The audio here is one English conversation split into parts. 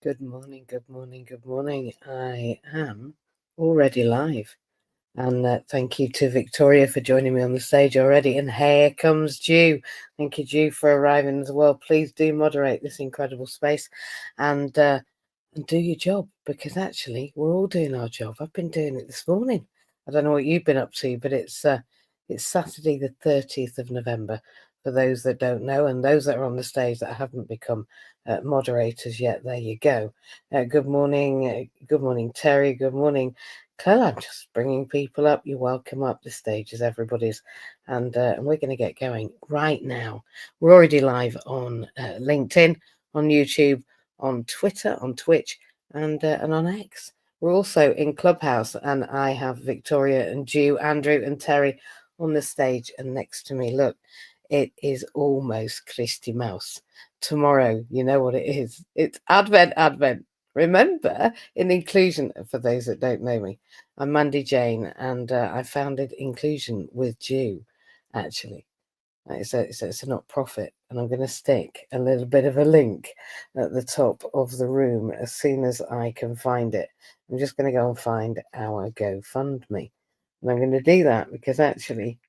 Good morning, good morning, good morning. I am already live. And thank you to Victoria for joining me on the stage already. And here comes Jew. Thank you, Jew, for arriving as well. Please do moderate this incredible space and do your job, because actually we're all doing our job. I've been doing it this morning. I don't know what you've been up to, but it's Saturday the 30th of November, for those that don't know, and those that are on the stage that haven't become moderators yet. There you go. Good morning, Terry. Good morning, Claire. I'm just bringing people up. You're welcome up. The stage is everybody's, and we're going to get going right now. We're already live on LinkedIn, on YouTube, on Twitter, on Twitch, and on X. We're also in Clubhouse, and I have Victoria and Jew, Andrew and Terry on the stage, and next to me, look, it is almost Christy Mouse. Tomorrow, you know what it is. It's Advent. Remember, in Inclusion, for those that don't know me, I'm Mandy Jane, and I founded Inclusion with Jew, actually. It's a not-profit, and I'm going to stick a little bit of a link at the top of the room as soon as I can find it. I'm just going to go and find our GoFundMe, and I'm going to do that because actually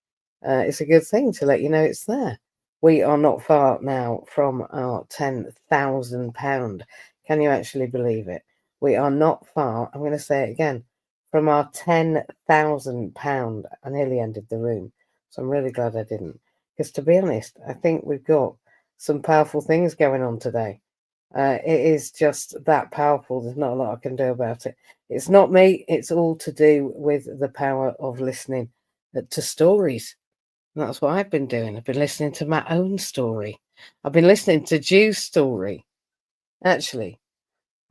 it's a good thing to let you know it's there. We are not far now from our £10,000. Can you actually believe it? We are not far, I'm going to say it again, from our £10,000. I nearly ended the room, so I'm really glad I didn't. Because to be honest, I think we've got some powerful things going on today. It is just that powerful. There's not a lot I can do about it. It's not me. It's all to do with the power of listening to stories. And that's what I've been doing. I've been listening to my own story. I've been listening to Jew's story. Actually,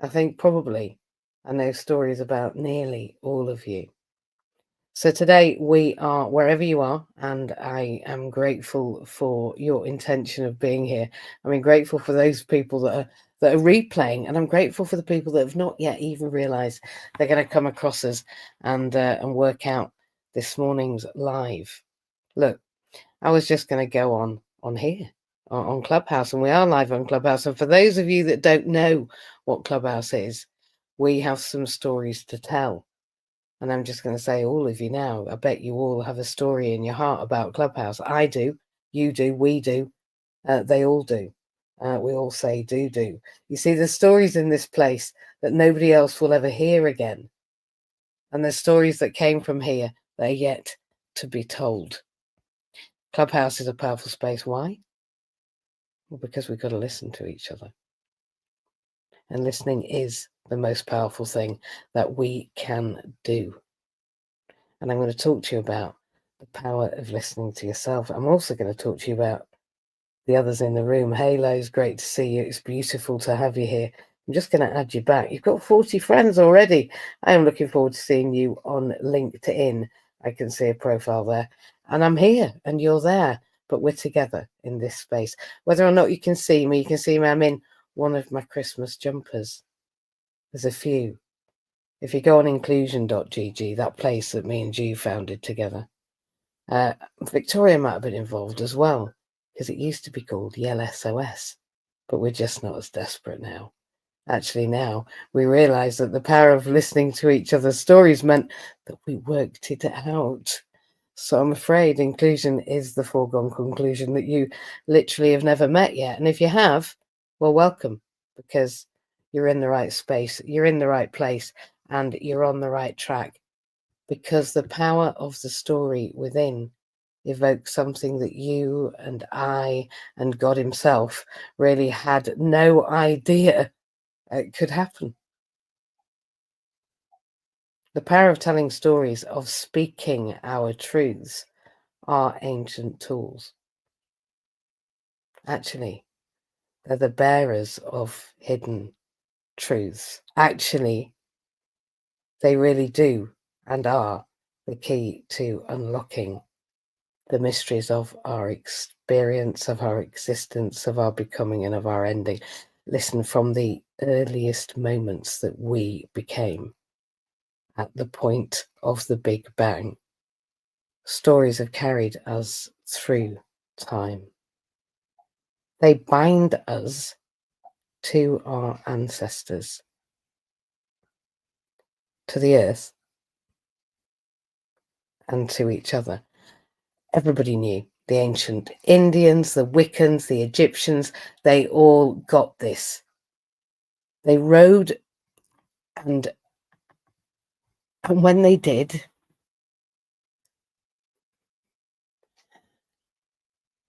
I think probably I know stories about nearly all of you. So today we are wherever you are, and I am grateful for your intention of being here. I mean, grateful for those people that are replaying, and I'm grateful for the people that have not yet even realised they're going to come across us and work out this morning's live. Look, I was just going to go on here on Clubhouse, and we are live on Clubhouse. And for those of you that don't know what Clubhouse is, we have some stories to tell. And I'm just going to say, all of you now, I bet you all have a story in your heart about Clubhouse. I do, you do, we do, they all do. We all say do. You see, there's stories in this place that nobody else will ever hear again. And there's stories that came from here that are yet to be told. Clubhouse is a powerful space. Why? Well, because we've got to listen to each other. And listening is the most powerful thing that we can do. And I'm going to talk to you about the power of listening to yourself. I'm also going to talk to you about the others in the room. Halo's great to see you. It's beautiful to have you here. I'm just going to add you back. You've got 40 friends already. I am looking forward to seeing you on LinkedIn. I can see a profile there. And I'm here and you're there. But we're together in this space. Whether or not you can see me, I'm in one of my Christmas jumpers. There's a few. If you go on inclusion.gg, that place that me and Jew founded together, Victoria might have been involved as well, because it used to be called Yell SOS, but we're just not as desperate now. Actually, now we realise that the power of listening to each other's stories meant that we worked it out. So I'm afraid inclusion is the foregone conclusion that you literally have never met yet. And if you have, well, welcome, because you're in the right space, you're in the right place, and you're on the right track, because the power of the story within evokes something that you and I and God himself really had no idea it could happen. The power of telling stories, of speaking our truths, are ancient tools. Actually, they're the bearers of hidden truths. Actually, they really do and are the key to unlocking the mysteries of our experience, of our existence, of our becoming, and of our ending. Listen, from the earliest moments that we became, at the point of the Big Bang, stories have carried us through time. They bind us to our ancestors, to the earth, and to each other. Everybody knew. The ancient Indians, the Wiccans, the Egyptians, they all got this. They rode, and when they did,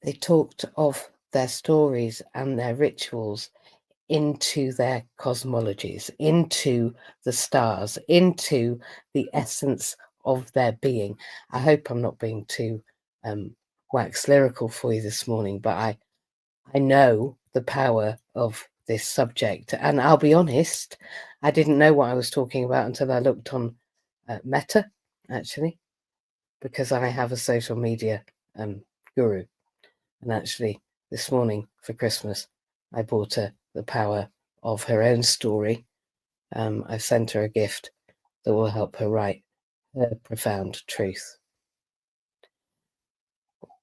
they talked of their stories and their rituals into their cosmologies, into the stars, into the essence of their being. I hope I'm not being too wax lyrical for you this morning, but I know the power of this subject. And I'll be honest, I didn't know what I was talking about until I looked on Meta, actually, because I have a social media guru. And actually, this morning for Christmas, I bought her the power of her own story. I've sent her a gift that will help her write her profound truth.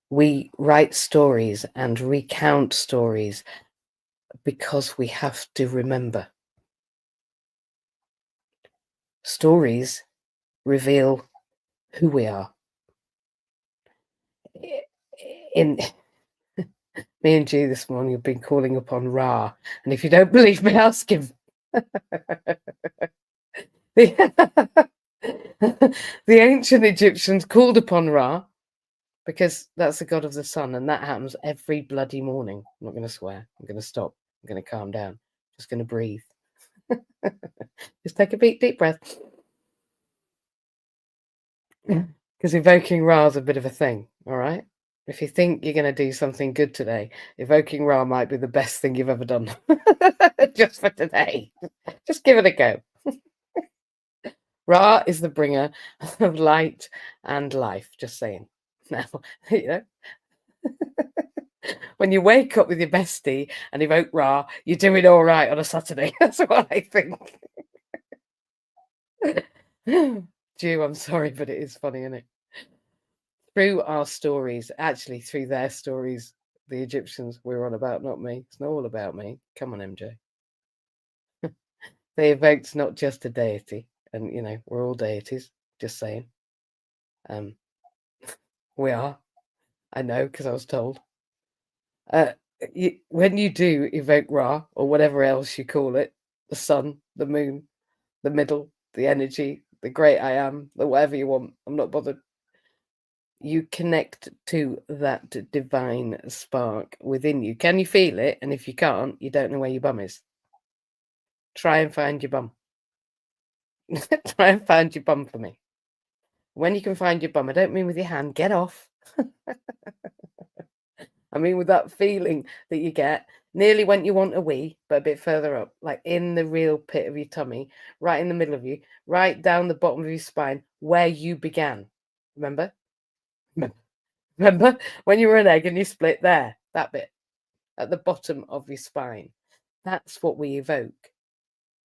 We write stories and recount stories because we have to remember. Stories reveal who we are. In me and G this morning have been calling upon Ra, and if you don't believe me, ask him. The ancient Egyptians called upon Ra because that's the god of the sun, and that happens every bloody morning. I'm not going to swear. I'm going to stop. I'm going to calm down. Just going to breathe. Just take a deep breath. Because evoking Ra is a bit of a thing, all right? If you think you're going to do something good today, evoking Ra might be the best thing you've ever done. Just for today. Just give it a go. Ra is the bringer of light and life, just saying. Now, you know, when you wake up with your bestie and evoke Ra, you're doing all right on a Saturday. That's what I think. Jew, I'm sorry, but it is funny, isn't it? Through our stories, actually through their stories, the Egyptians we're on about, not me. It's not all about me. Come on, MJ. They evoked not just a deity, and you know, we're all deities, just saying. We are. I know, because I was told. When you do evoke Ra, or whatever else you call it, the sun, the moon, the middle, the energy, the great I am, the whatever you want, I'm not bothered. You connect to that divine spark within you. Can you feel it? And if you can't, you don't know where your bum is. Try and find your bum. Try and find your bum for me. When you can find your bum, I don't mean with your hand, get off. I mean with that feeling that you get nearly when you want a wee, but a bit further up, like in the real pit of your tummy, right in the middle of you, right down the bottom of your spine, where you began. Remember? Remember when you were an egg and you split there? That bit at the bottom of your spine. That's what we evoke.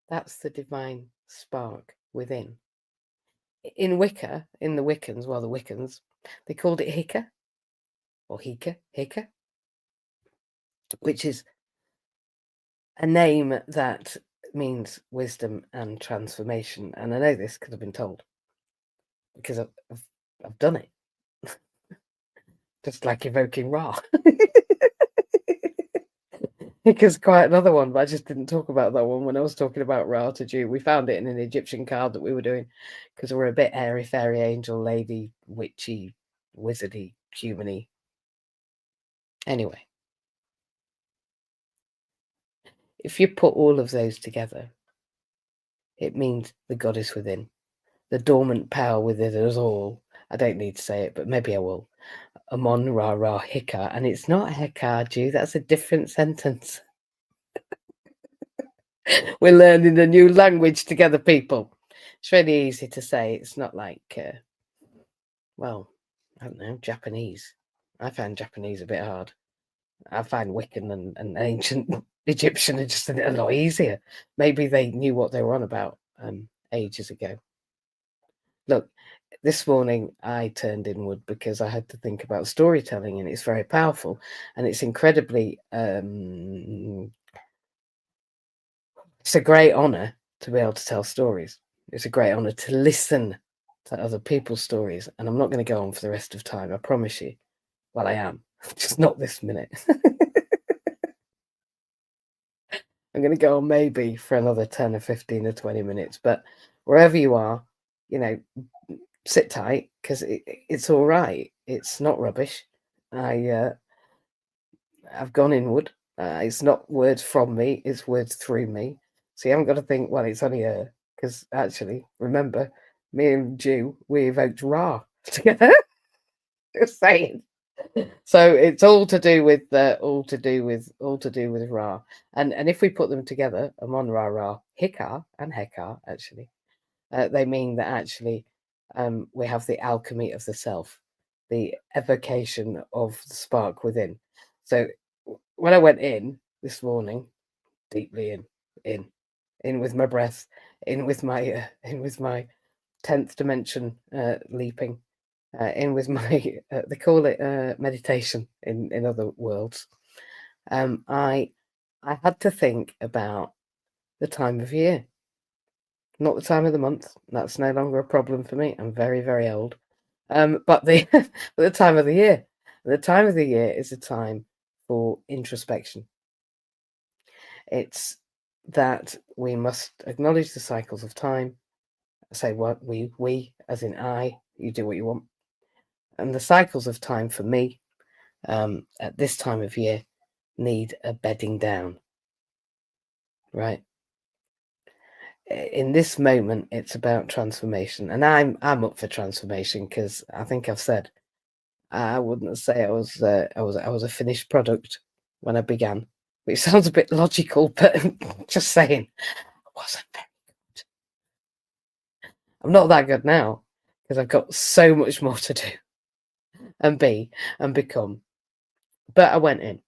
That's the divine spark within. In Wicca, in the Wiccans, well, the Wiccans, they called it Hika, or Hika, which is a name that means wisdom and transformation. And I know this because I've been told, because I've done it. Just like evoking Ra. Because quite another one, but I just didn't talk about that one when I was talking about Ra to Jew. We found it in an Egyptian card that we were doing because we're a bit airy fairy angel lady, witchy, wizardy, humany. Anyway, if you put all of those together, it means the goddess within, the dormant power within us all. I don't need to say it, but maybe I will. Amon Ra Ra Hika, and it's not Heka, Jew. That's a different sentence. We're learning a new language together, people. It's really easy to say. It's not like, well, I don't know, Japanese. I find Japanese a bit hard. I find Wiccan and ancient Egyptian are just a lot easier. Maybe they knew what they were on about ages ago. Look, this morning I turned inward because I had to think about storytelling, and it's very powerful, and it's incredibly It's a great honour to be able to tell stories. It's a great honour to listen to other people's stories, and I'm not going to go on for the rest of time, I promise you. Well, I am, just not this minute. I'm going to go on maybe for another 10 or 15 or 20 minutes, but wherever you are, you know, sit tight because it's all right. It's not rubbish. I've gone inward. It's not words from me, it's words through me. So you haven't got to think, well, it's only her, because actually, remember, me and Jew, we evoked Ra together. Just saying. So it's all to do with Ra. And if we put them together, Amon Ra Ra, Hikar and Hekar, actually, they mean that actually we have the alchemy of the self, the evocation of the spark within. So when I went in this morning, deeply in with my breath, in with my 10th dimension leaping, in with my they call it meditation in other worlds. I had to think about the time of year, not the time of the month. That's no longer a problem for me. I'm very, very old. But the the time of the year. The time of the year is a time for introspection. It's that we must acknowledge the cycles of time. Say what we as in I. You do what you want. And the cycles of time for me at this time of year need a bedding down. Right. In this moment, it's about transformation, and I'm up for transformation because I think I've said I wouldn't say I was a finished product when I began, which sounds a bit logical, but just saying, I wasn't very good. I'm not that good now because I've got so much more to do and be and become. But I went in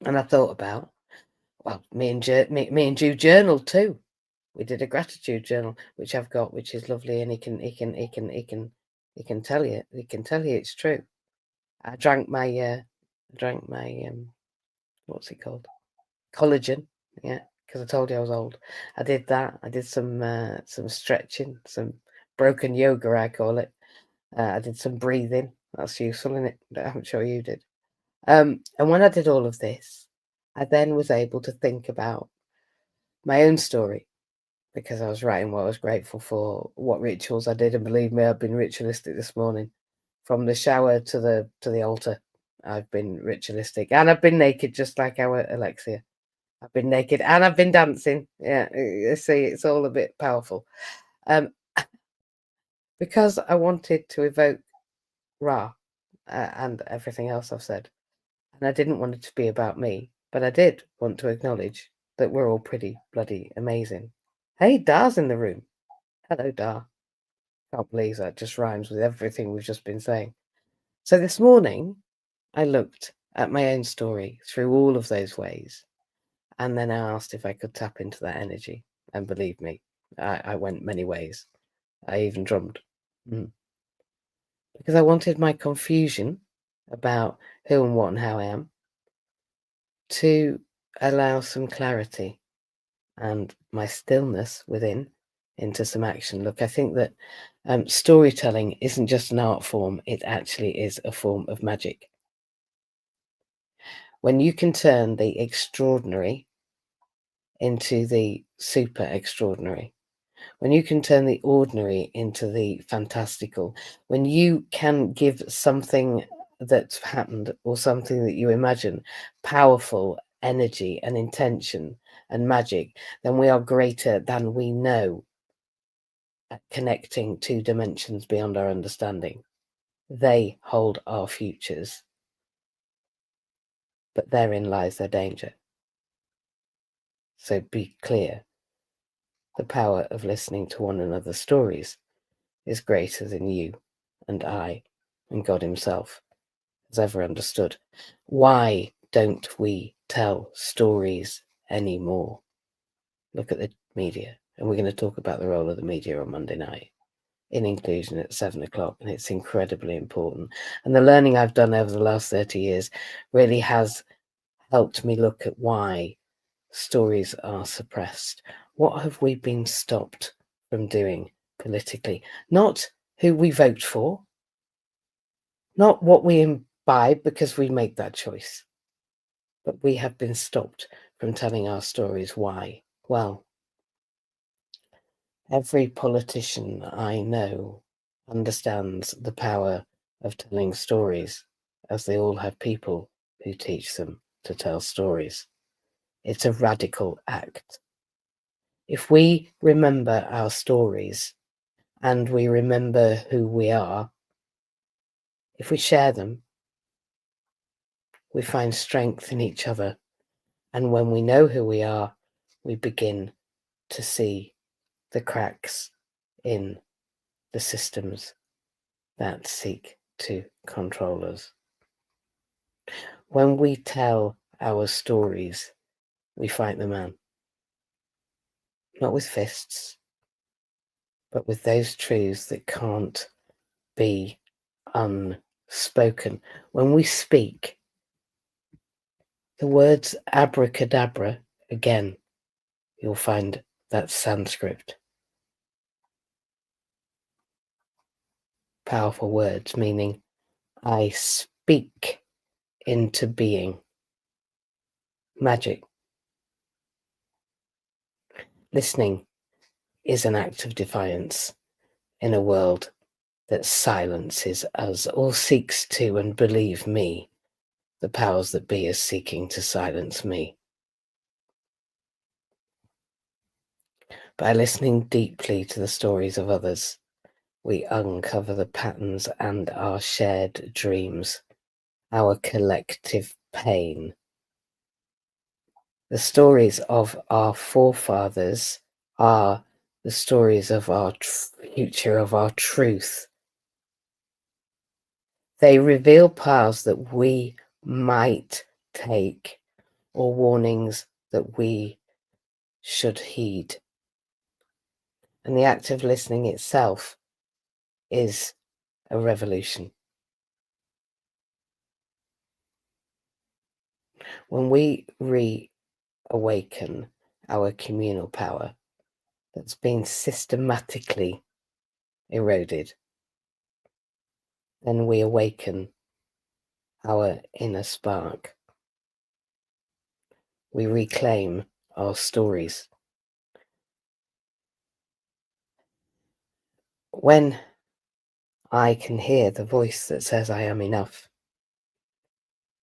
and I thought about, well, me and Ju journaled too. We did a gratitude journal, which I've got, which is lovely, and he can tell you, it's true. I drank my what's it called? Collagen, yeah, because I told you I was old. I did that. I did some stretching, some broken yoga, I call it. I did some breathing. That's useful, isn't it? I'm sure you did. And when I did all of this, I then was able to think about my own story because I was writing what I was grateful for, what rituals I did, and believe me, I've been ritualistic this morning. From the shower to the altar, I've been ritualistic, and I've been naked, just like our Alexia. I've been naked and I've been dancing. Yeah, you see, it's all a bit powerful. Um, because I wanted to evoke Ra and everything else I've said, and I didn't want it to be about me, but I did want to acknowledge that we're all pretty bloody amazing. Hey, Dar's in the room. Hello, Dar. Can't believe that just rhymes with everything we've just been saying. So this morning, I looked at my own story through all of those ways, and then I asked if I could tap into that energy. And believe me, I went many ways. I even drummed. Because I wanted my confusion about who and what and how I am to allow some clarity and my stillness within into some action. Look, I think that storytelling isn't just an art form, it actually is a form of magic. When you can turn the extraordinary into the super extraordinary, when you can turn the ordinary into the fantastical, when you can give something that's happened or something that you imagine powerful energy and intention and magic, then we are greater than we know at connecting two dimensions beyond our understanding. They hold our futures, but therein lies their danger. So be clear. The power of listening to one another's stories is greater than you and I and God himself has ever understood. Why don't we tell stories anymore? Look at the media, and we're going to talk about the role of the media on Monday night in inclusion at 7 o'clock, and it's incredibly important. And the learning I've done over the last 30 years really has helped me look at why stories are suppressed? What have we been stopped from doing politically? Not who we vote for, not what we imbibe because we make that choice, but we have been stopped from telling our stories. Why? Well, every politician I know understands the power of telling stories, as they all have people who teach them to tell stories. It's a radical act. If we remember our stories and we remember who we are, if we share them, we find strength in each other. And when we know who we are, we begin to see the cracks in the systems that seek to control us. When we tell our stories, we fight the man. Not with fists, but with those truths that can't be unspoken. When we speak, the words abracadabra, again, you'll find that's Sanskrit. Powerful words, meaning I speak into being. Magic. Listening is an act of defiance in a world that silences us or seeks to, and believe me, the powers that be are seeking to silence me. By listening deeply to the stories of others, we uncover the patterns and our shared dreams, our collective pain. The stories of our forefathers are the stories of our future, of our truth. They reveal paths that we might take or warnings that we should heed. And the act of listening itself is a revolution. When we reawaken our communal power that's been systematically eroded, then we awaken our inner spark. We reclaim our stories. When I can hear the voice that says I am enough,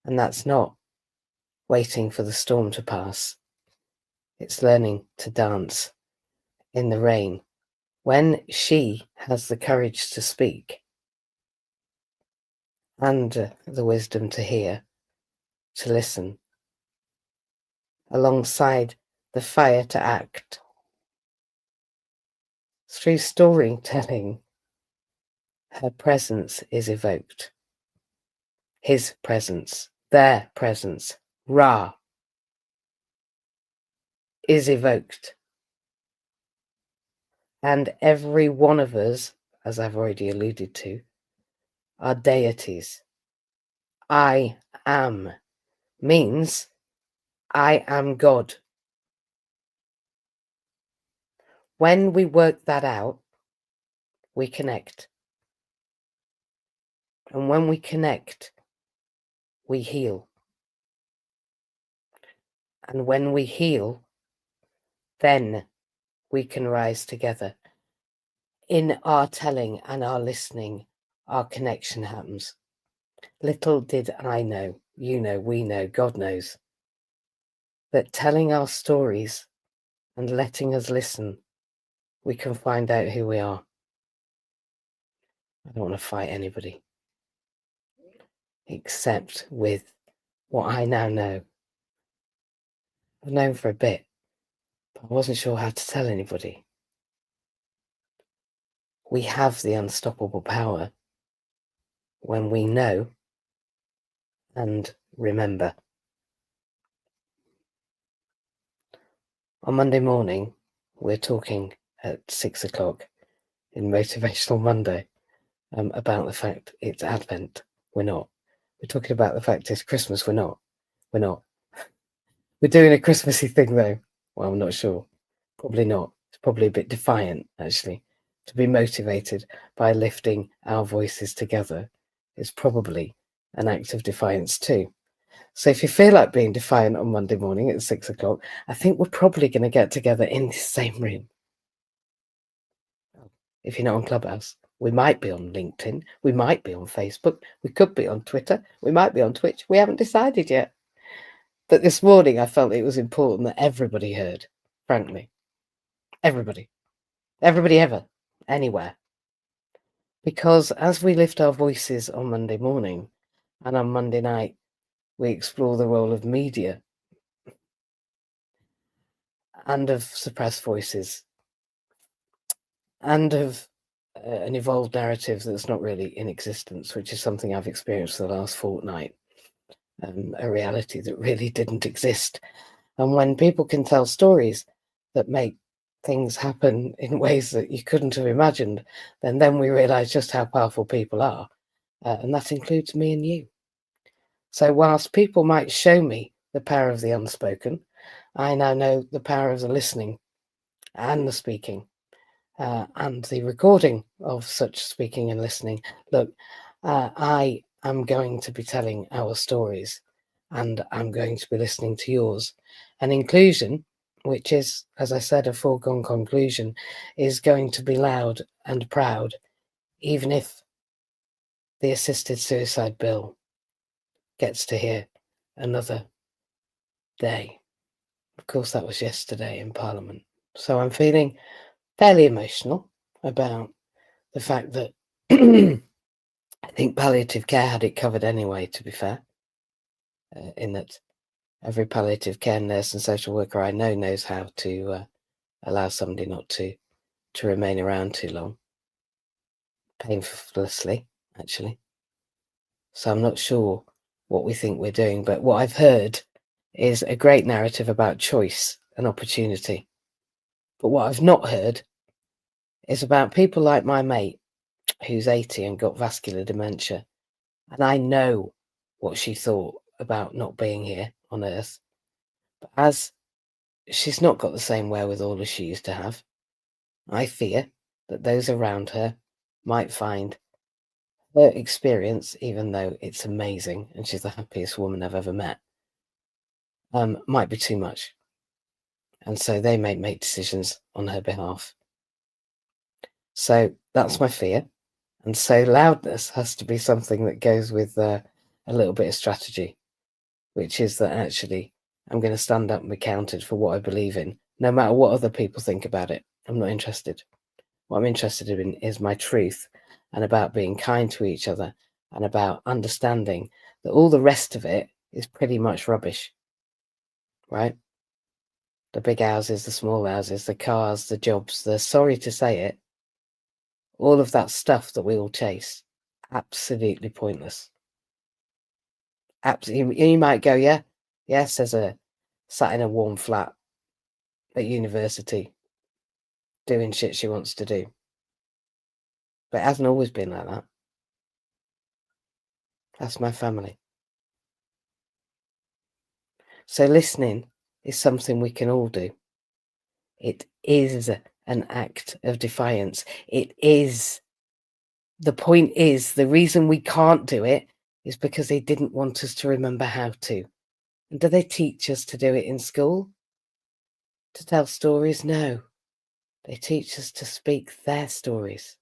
and that's not waiting for the storm to pass, it's learning to dance in the rain. When she has the courage to speak and the wisdom to hear, to listen, alongside the fire to act, through storytelling, her presence is evoked. His presence, their presence, Ra, is evoked. And every one of us, as I've already alluded to, are deities. I am means I am God. When we work that out, we connect. And when we connect, we heal. And when we heal, then we can rise together. In our telling and our listening, our connection happens. Little did I know, you know, we know, God knows, that telling our stories and letting us listen, we can find out who we are. I don't want to fight anybody, except with what I now know. I've known for a bit, but I wasn't sure how to tell anybody. We have the unstoppable power when we know and remember. On Monday morning, we're talking at 6 o'clock in Motivational Monday about the fact it's Advent. We're not. We're talking about the fact it's Christmas. We're not. We're not. We're doing a Christmassy thing, though. Well, I'm not sure. Probably not. It's probably a bit defiant, actually. To be motivated by lifting our voices together is probably an act of defiance too. So if you feel like being defiant on Monday morning at 6 o'clock, I think we're probably going to get together in this same room. If you're not on Clubhouse, we might be on LinkedIn, we might be on Facebook, we could be on Twitter, we might be on Twitch. We haven't decided yet. But this morning I felt it was important that everybody heard, frankly. Everybody ever, anywhere. Because as we lift our voices on Monday morning and on Monday night, we explore the role of media and of suppressed voices and of an evolved narrative that's not really in existence, which is something I've experienced for the last fortnight, a reality that really didn't exist. And when people can tell stories that make things happen in ways that you couldn't have imagined, then we realise just how powerful people are. And that includes me and you. So whilst people might show me the power of the unspoken, I now know the power of the listening and the speaking and the recording of such speaking and listening. Look, I am going to be telling our stories and I'm going to be listening to yours. And inclusion, which is, as I said, a foregone conclusion, is going to be loud and proud, even if the assisted suicide bill gets to hear another day. Of course, that was yesterday in Parliament. So I'm feeling fairly emotional about the fact that I think palliative care had it covered anyway, to be fair, in that every palliative care nurse and social worker I know knows how to allow somebody not to remain around too long, painlessly, actually. So I'm not sure what we think we're doing, but what I've heard is a great narrative about choice and opportunity. But what I've not heard is about people like my mate, who's 80 and got vascular dementia. And I know what she thought about not being here on Earth. But as she's not got the same wherewithal as she used to have, I fear that those around her might find her experience, even though it's amazing and she's the happiest woman I've ever met, might be too much. And so they may make decisions on her behalf. So that's my fear. And so loudness has to be something that goes with a little bit of strategy, which is that actually I'm going to stand up and be counted for what I believe in, no matter what other people think about it. I'm not interested. What I'm interested in is my truth and about being kind to each other and about understanding that all the rest of it is pretty much rubbish, right? The big houses, the small houses, the cars, the jobs, the sorry to say it, all of that stuff that we all chase, absolutely pointless. Absolutely. You might go, yeah, yes, there's a sat in a warm flat at university doing shit she wants to do. But it hasn't always been like that. That's my family. So listening is something we can all do. It is an act of defiance. It is. The point is, the reason we can't do it is because they didn't want us to remember how to. And do they teach us to do it in school? To tell stories? No. They teach us to speak their stories.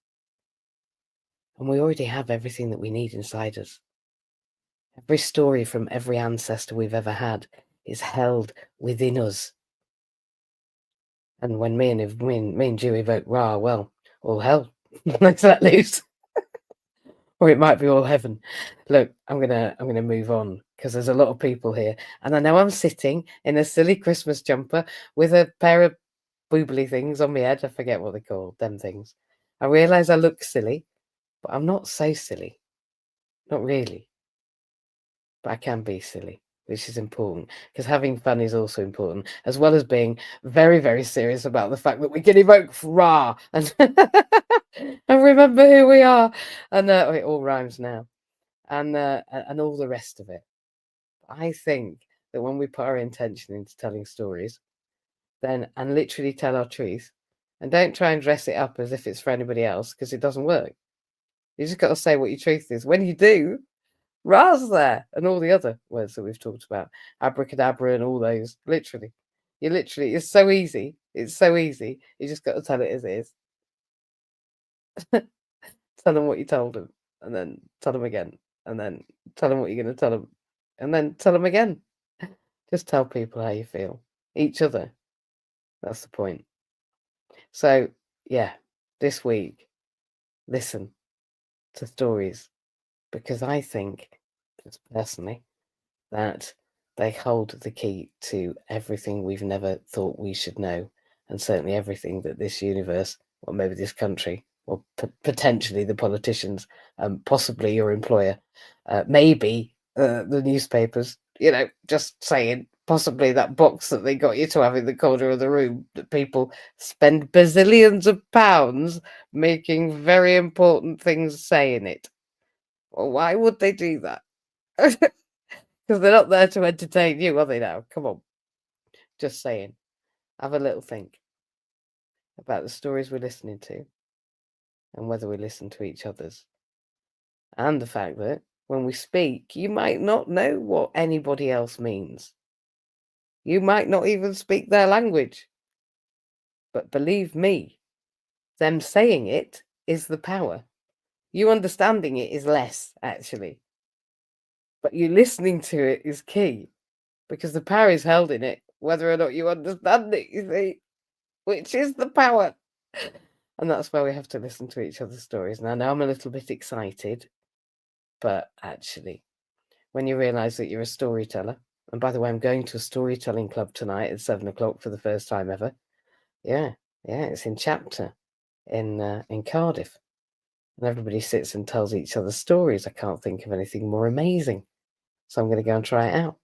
And we already have everything that we need inside us. Every story from every ancestor we've ever had is held within us. And when me and Dewey vote Ra, well, all hell, let's let loose. Or it might be all heaven. Look, I'm gonna move on because there's a lot of people here, and I know I'm sitting in a silly Christmas jumper with a pair of boobly things on my head. I forget what they're called, them things. I realise I look silly, but I'm not so silly. Not really. But I can be silly, which is important because having fun is also important, as well as being very, very serious about the fact that we can evoke Ra and, and remember who we are. And it all rhymes now, and all the rest of it. I think that when we put our intention into telling stories, then and literally tell our truth, and don't try and dress it up as if it's for anybody else, because it doesn't work. You just got to say what your truth is. When you do, Ra's there, and all the other words that we've talked about, abracadabra and all those. Literally, it's so easy. It's so easy. You just got to tell it as it is. Tell them what you told them, and then tell them again, and then tell them what you're going to tell them, and then tell them again. Just tell people how you feel. Each other. That's the point. So, yeah, this week, listen to stories, because I think, just personally, that they hold the key to everything we've never thought we should know, and certainly everything that this universe, or maybe this country, or potentially the politicians, possibly your employer, maybe the newspapers, just saying, possibly that box that they got you to have in the corner of the room, that people spend bazillions of pounds making very important things say in it. Well, why would they do that? Because they're not there to entertain you, are they now? Come on. Just saying. Have a little think about the stories we're listening to, and whether we listen to each other's. And the fact that when we speak, you might not know what anybody else means. You might not even speak their language. But believe me, them saying it is the power. You understanding it is less, actually. But you listening to it is key, because the power is held in it, whether or not you understand it, you see, which is the power. And that's where we have to listen to each other's stories. Now I'm a little bit excited, but actually, when you realise that you're a storyteller, and by the way, I'm going to a storytelling club tonight at 7:00 for the first time ever. Yeah, it's in Chapter in Cardiff. And everybody sits and tells each other stories. I can't think of anything more amazing. So I'm going to go and try it out,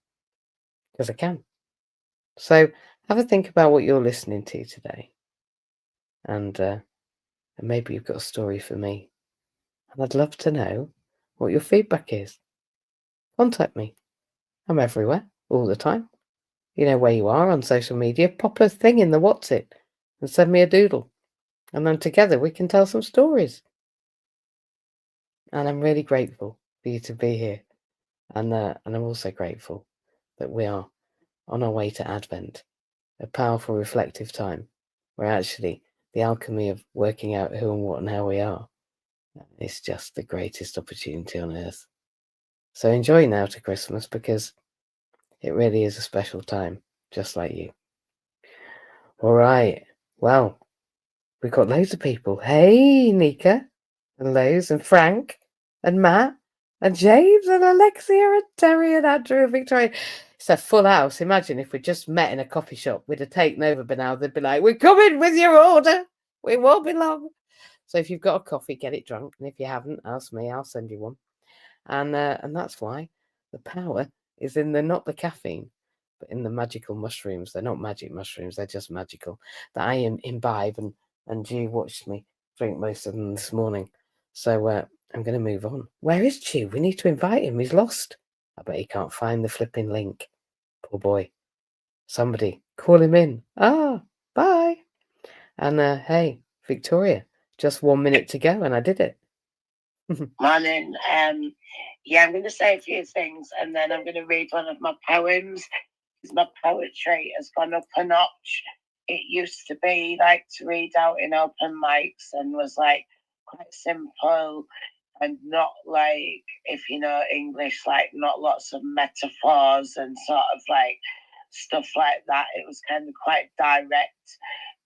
because I can. So have a think about what you're listening to today. And maybe you've got a story for me. And I'd love to know what your feedback is. Contact me. I'm everywhere, all the time. You know where you are on social media. Pop a thing in the what's it and send me a doodle. And then together we can tell some stories. And I'm really grateful for you to be here. And I'm also grateful that we are on our way to Advent, a powerful reflective time where actually the alchemy of working out who and what and how we are is just the greatest opportunity on earth. So enjoy now to Christmas, because it really is a special time, just like you. All right. Well, we've got loads of people. Hey, Nika, and Lowe's, and Frank, and Matt, and James, and Alexia, and Terry, and Andrew, and Victoria. It's a full house. Imagine if we just met in a coffee shop. We'd have taken over by now. They'd be like, "We're coming with your order. We won't be long." So if you've got a coffee, get it drunk. And if you haven't, ask me. I'll send you one. And that's why the power is in not the caffeine, but in the magical mushrooms. They're not magic mushrooms. They're just magical. That I imbibe, and Jew watched me drink most of them this morning. So I'm going to move on. Where is Jew? We need to invite him. He's lost. I bet he can't find the flipping link. Poor boy. Somebody call him in. Bye. And hey, Victoria, just 1 minute to go, and I did it. Morning. Yeah, I'm going to say a few things, and then I'm going to read one of my poems, because my poetry has gone up a notch. It used to be like to read out in open mics and was like quite simple and not like, if you know English, like not lots of metaphors and sort of like stuff like that. It was kind of quite direct.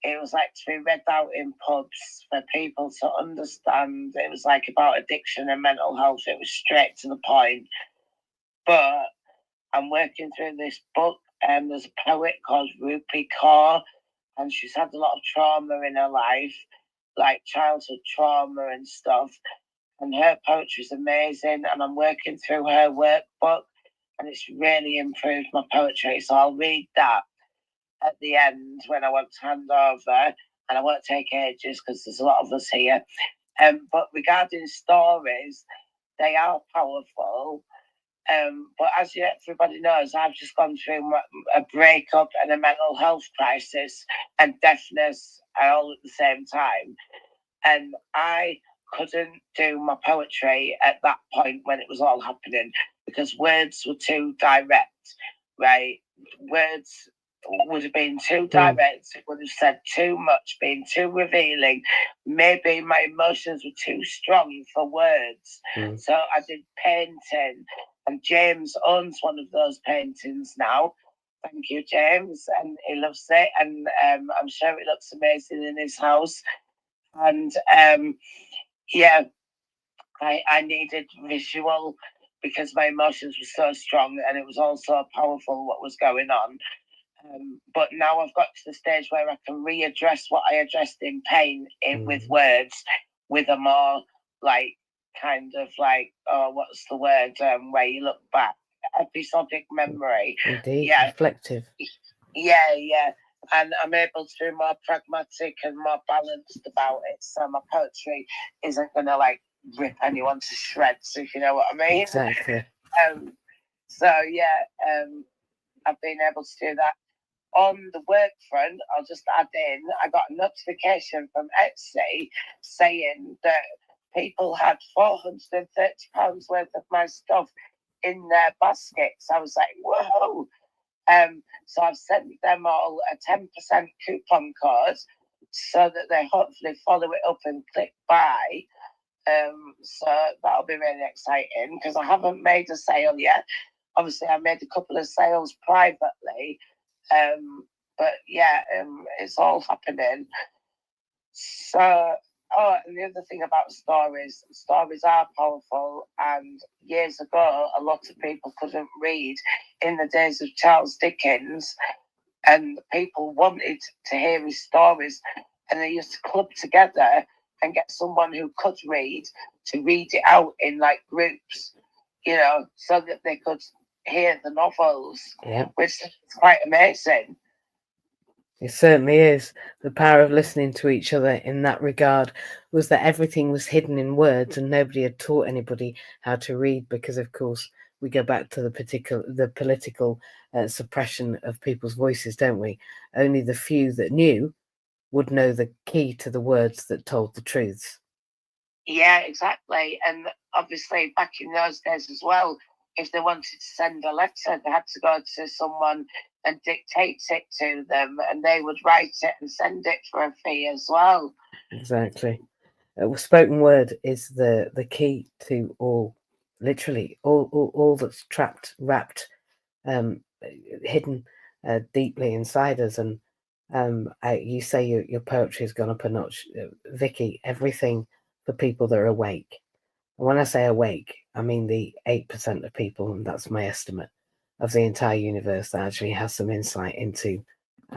It was like to be read out in pubs for people to understand. It was like about addiction and mental health. It was straight to the point. But I'm working through this book, and there's a poet called Rupi Kaur, and she's had a lot of trauma in her life, like childhood trauma and stuff. And her poetry is amazing, and I'm working through her workbook, and it's really improved my poetry. So I'll read that at the end when I want to hand over, and I won't take ages because there's a lot of us here. But regarding stories, they are powerful. But as everybody knows, I've just gone through a breakup and a mental health crisis and deafness all at the same time. And I couldn't do my poetry at that point when it was all happening because words were too direct, right? Words would have been too direct, it would have said too much, been too revealing. Maybe my emotions were too strong for words. So I did painting, and James owns one of those paintings now. Thank you, James. And he loves it, and I'm sure it looks amazing in his house. And yeah, I needed visual because my emotions were so strong and it was all so powerful what was going on. But now I've got to the stage where I can readdress what I addressed in pain with words, with a more like kind of like, oh, what's the word? Where you look back, episodic memory. Indeed, yeah. Reflective. Yeah. And I'm able to be more pragmatic and more balanced about it. So my poetry isn't going to like rip anyone to shreds, if you know what I mean. Exactly. So yeah, I've been able to do that. On the work front, I'll just add in, I got a notification from Etsy saying that people had £430 worth of my stuff in their baskets. I was like, whoa. So I've sent them all a 10% coupon code so that they hopefully follow it up and click buy. So that'll be really exciting because I haven't made a sale yet. Obviously, I made a couple of sales privately. But yeah, it's all happening. So, and the other thing about stories are powerful. And years ago, a lot of people couldn't read in the days of Charles Dickens, and people wanted to hear his stories, and they used to club together and get someone who could read to read it out in like groups, you know, so that they could hear the novels, which is quite amazing. It certainly is. The power of listening to each other in that regard was that everything was hidden in words and nobody had taught anybody how to read because, of course, we go back to the political suppression of people's voices, don't we? Only the few that knew would know the key to the words that told the truths. Yeah, exactly. And obviously back in those days as well, if they wanted to send a letter, they had to go to someone and dictate it to them, and they would write it and send it for a fee as well. Exactly. Spoken word is the key to all, literally all that's wrapped, hidden deeply inside us. And you say your poetry has gone up a notch, Vicky. Everything for people that are awake. And when I say awake, I mean the 8% of people, and that's my estimate, of the entire universe that actually has some insight into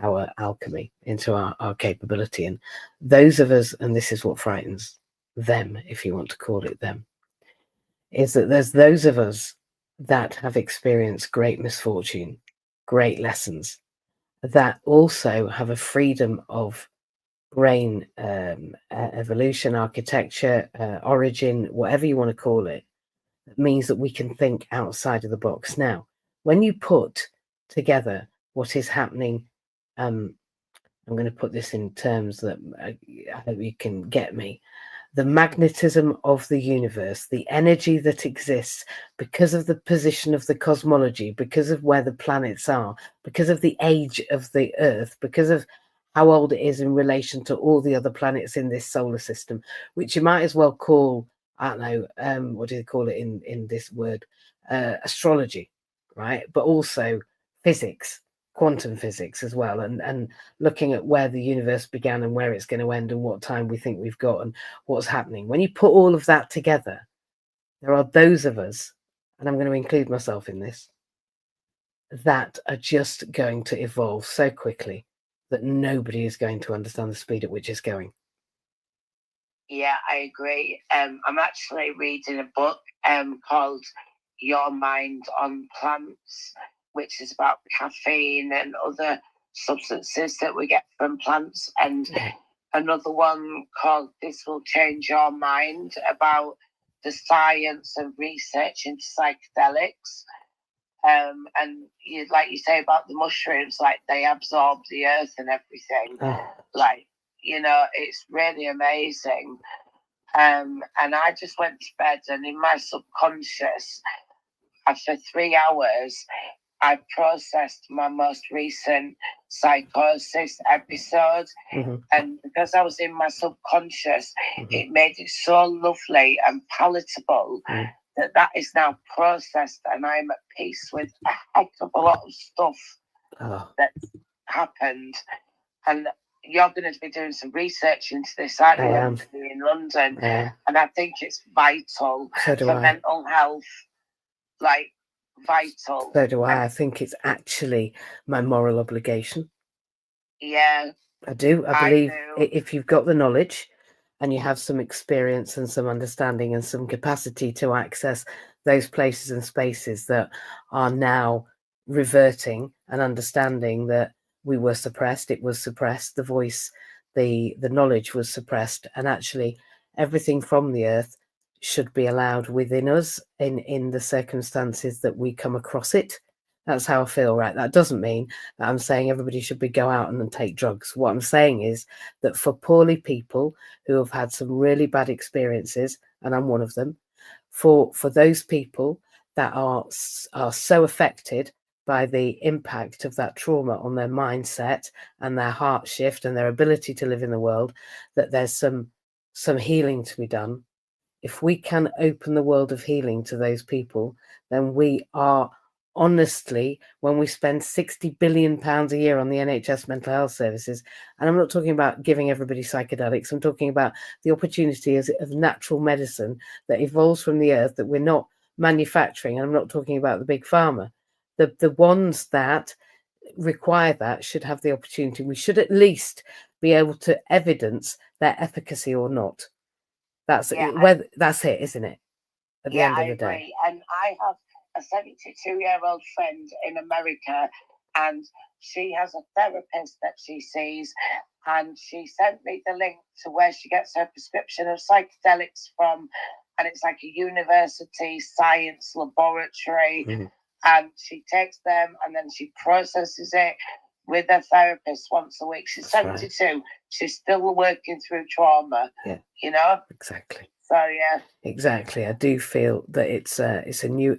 our alchemy, into our capability. And those of us, and this is what frightens them, if you want to call it them, is that there's those of us that have experienced great misfortune, great lessons, that also have a freedom of brain evolution, architecture, origin, whatever you want to call it, that means that we can think outside of the box. Now, when you put together what is happening, I'm going to put this in terms that I hope you can get me. The magnetism of the universe, the energy that exists because of the position of the cosmology, because of where the planets are, because of the age of the Earth, because of how old it is in relation to all the other planets in this solar system, which you might as well call, I don't know, what do they call it in this word? Astrology, right? But also physics, quantum physics as well, and looking at where the universe began and where it's going to end and what time we think we've got and what's happening. When you put all of that together, there are those of us, and I'm going to include myself in this, that are just going to evolve so quickly that nobody is going to understand the speed at which it's going. Yeah, I agree. I'm actually reading a book called Your Mind on Plants, which is about caffeine and other substances that we get from plants, and another one called This Will Change Your Mind, about the science and research into psychedelics. And like you say about the mushrooms, like they absorb the earth and everything. Like, it's really amazing. And I just went to bed, and in my subconscious, after 3 hours, I processed my most recent psychosis episode. And because I was in my subconscious, it made it so lovely and palatable that is now processed, and I'm at peace with a heck of a lot of stuff that's happened. And you're going to be doing some research into this, aren't you? I am. In London. And I think it's vital for mental health. Like, vital. So do I. I think it's actually my moral obligation. Yeah. I do. I believe if you've got the knowledge and you have some experience and some understanding and some capacity to access those places and spaces that are now reverting and understanding that we were suppressed, it was suppressed, the voice, the knowledge was suppressed, and actually everything from the earth should be allowed within us in the circumstances that we come across it. That's how I feel, right? That doesn't mean that I'm saying everybody should go out and take drugs. What I'm saying is that for poorly people who have had some really bad experiences, and I'm one of them, for those people that are so affected by the impact of that trauma on their mindset and their heart shift and their ability to live in the world, that there's some healing to be done. If we can open the world of healing to those people, then we are honestly, when we spend £60 billion a year on the NHS mental health services, and I'm not talking about giving everybody psychedelics, I'm talking about the opportunity of natural medicine that evolves from the earth that we're not manufacturing. And I'm not talking about the big pharma. The ones that require that should have the opportunity. We should at least be able to evidence their efficacy or not. That's that's it, isn't it? At the end of the day. And I have a 72-year-old friend in America, and she has a therapist that she sees, and she sent me the link to where she gets her prescription of psychedelics from, and it's like a university science laboratory, and she takes them and then she processes it with a therapist once a week. She's 72. Right. She's still working through trauma. Yeah. Exactly. So yeah, exactly. I do feel that it's a new,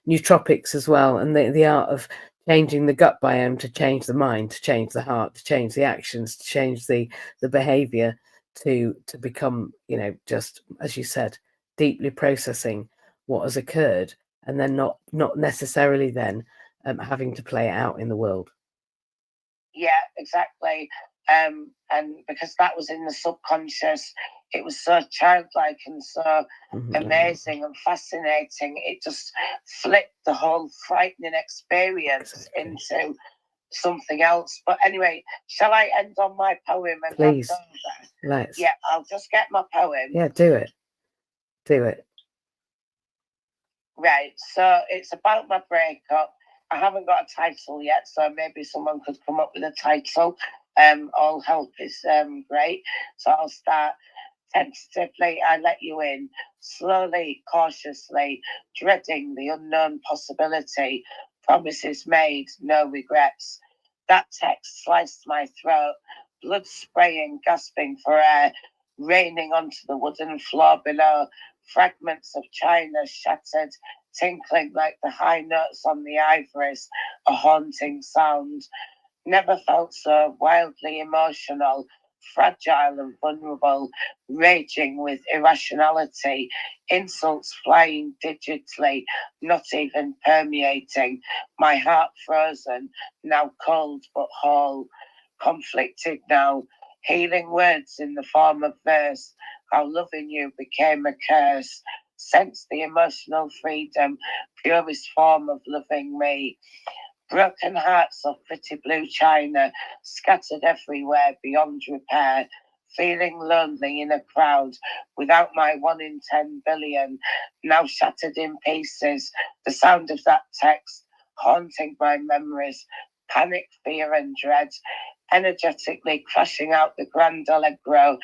nootropics as well, and the art of changing the gut biome to change the mind, to change the heart, to change the actions, to change the behavior, to become, just as you said, deeply processing what has occurred, and then not necessarily then having to play it out in the world. Yeah, exactly. And because that was in the subconscious, it was so childlike and so amazing and fascinating. It just flipped the whole frightening experience into something else. But anyway, shall I end on my poem? And please, let's. Yeah, I'll just get my poem. Yeah, do it. Right, so it's about my breakup. I haven't got a title yet, so maybe someone could come up with a title. All help is great. So I'll start. Tentatively, I let you in, slowly, cautiously, dreading the unknown possibility. Promises made, no regrets. That text sliced my throat, blood spraying, gasping for air, raining onto the wooden floor below. Fragments of china shattered, tinkling like the high notes on the ivories, a haunting sound. Never felt so wildly emotional, fragile and vulnerable, raging with irrationality, insults flying digitally, not even permeating, my heart frozen, now cold but whole, conflicted now, healing words in the form of verse, how loving you became a curse, sense the emotional freedom, purest form of loving me. Broken hearts of pretty blue china, scattered everywhere beyond repair, feeling lonely in a crowd, without my 1 in 10 billion, now shattered in pieces. The sound of that text haunting my memories, panic, fear and dread, energetically crashing out the grand allegro,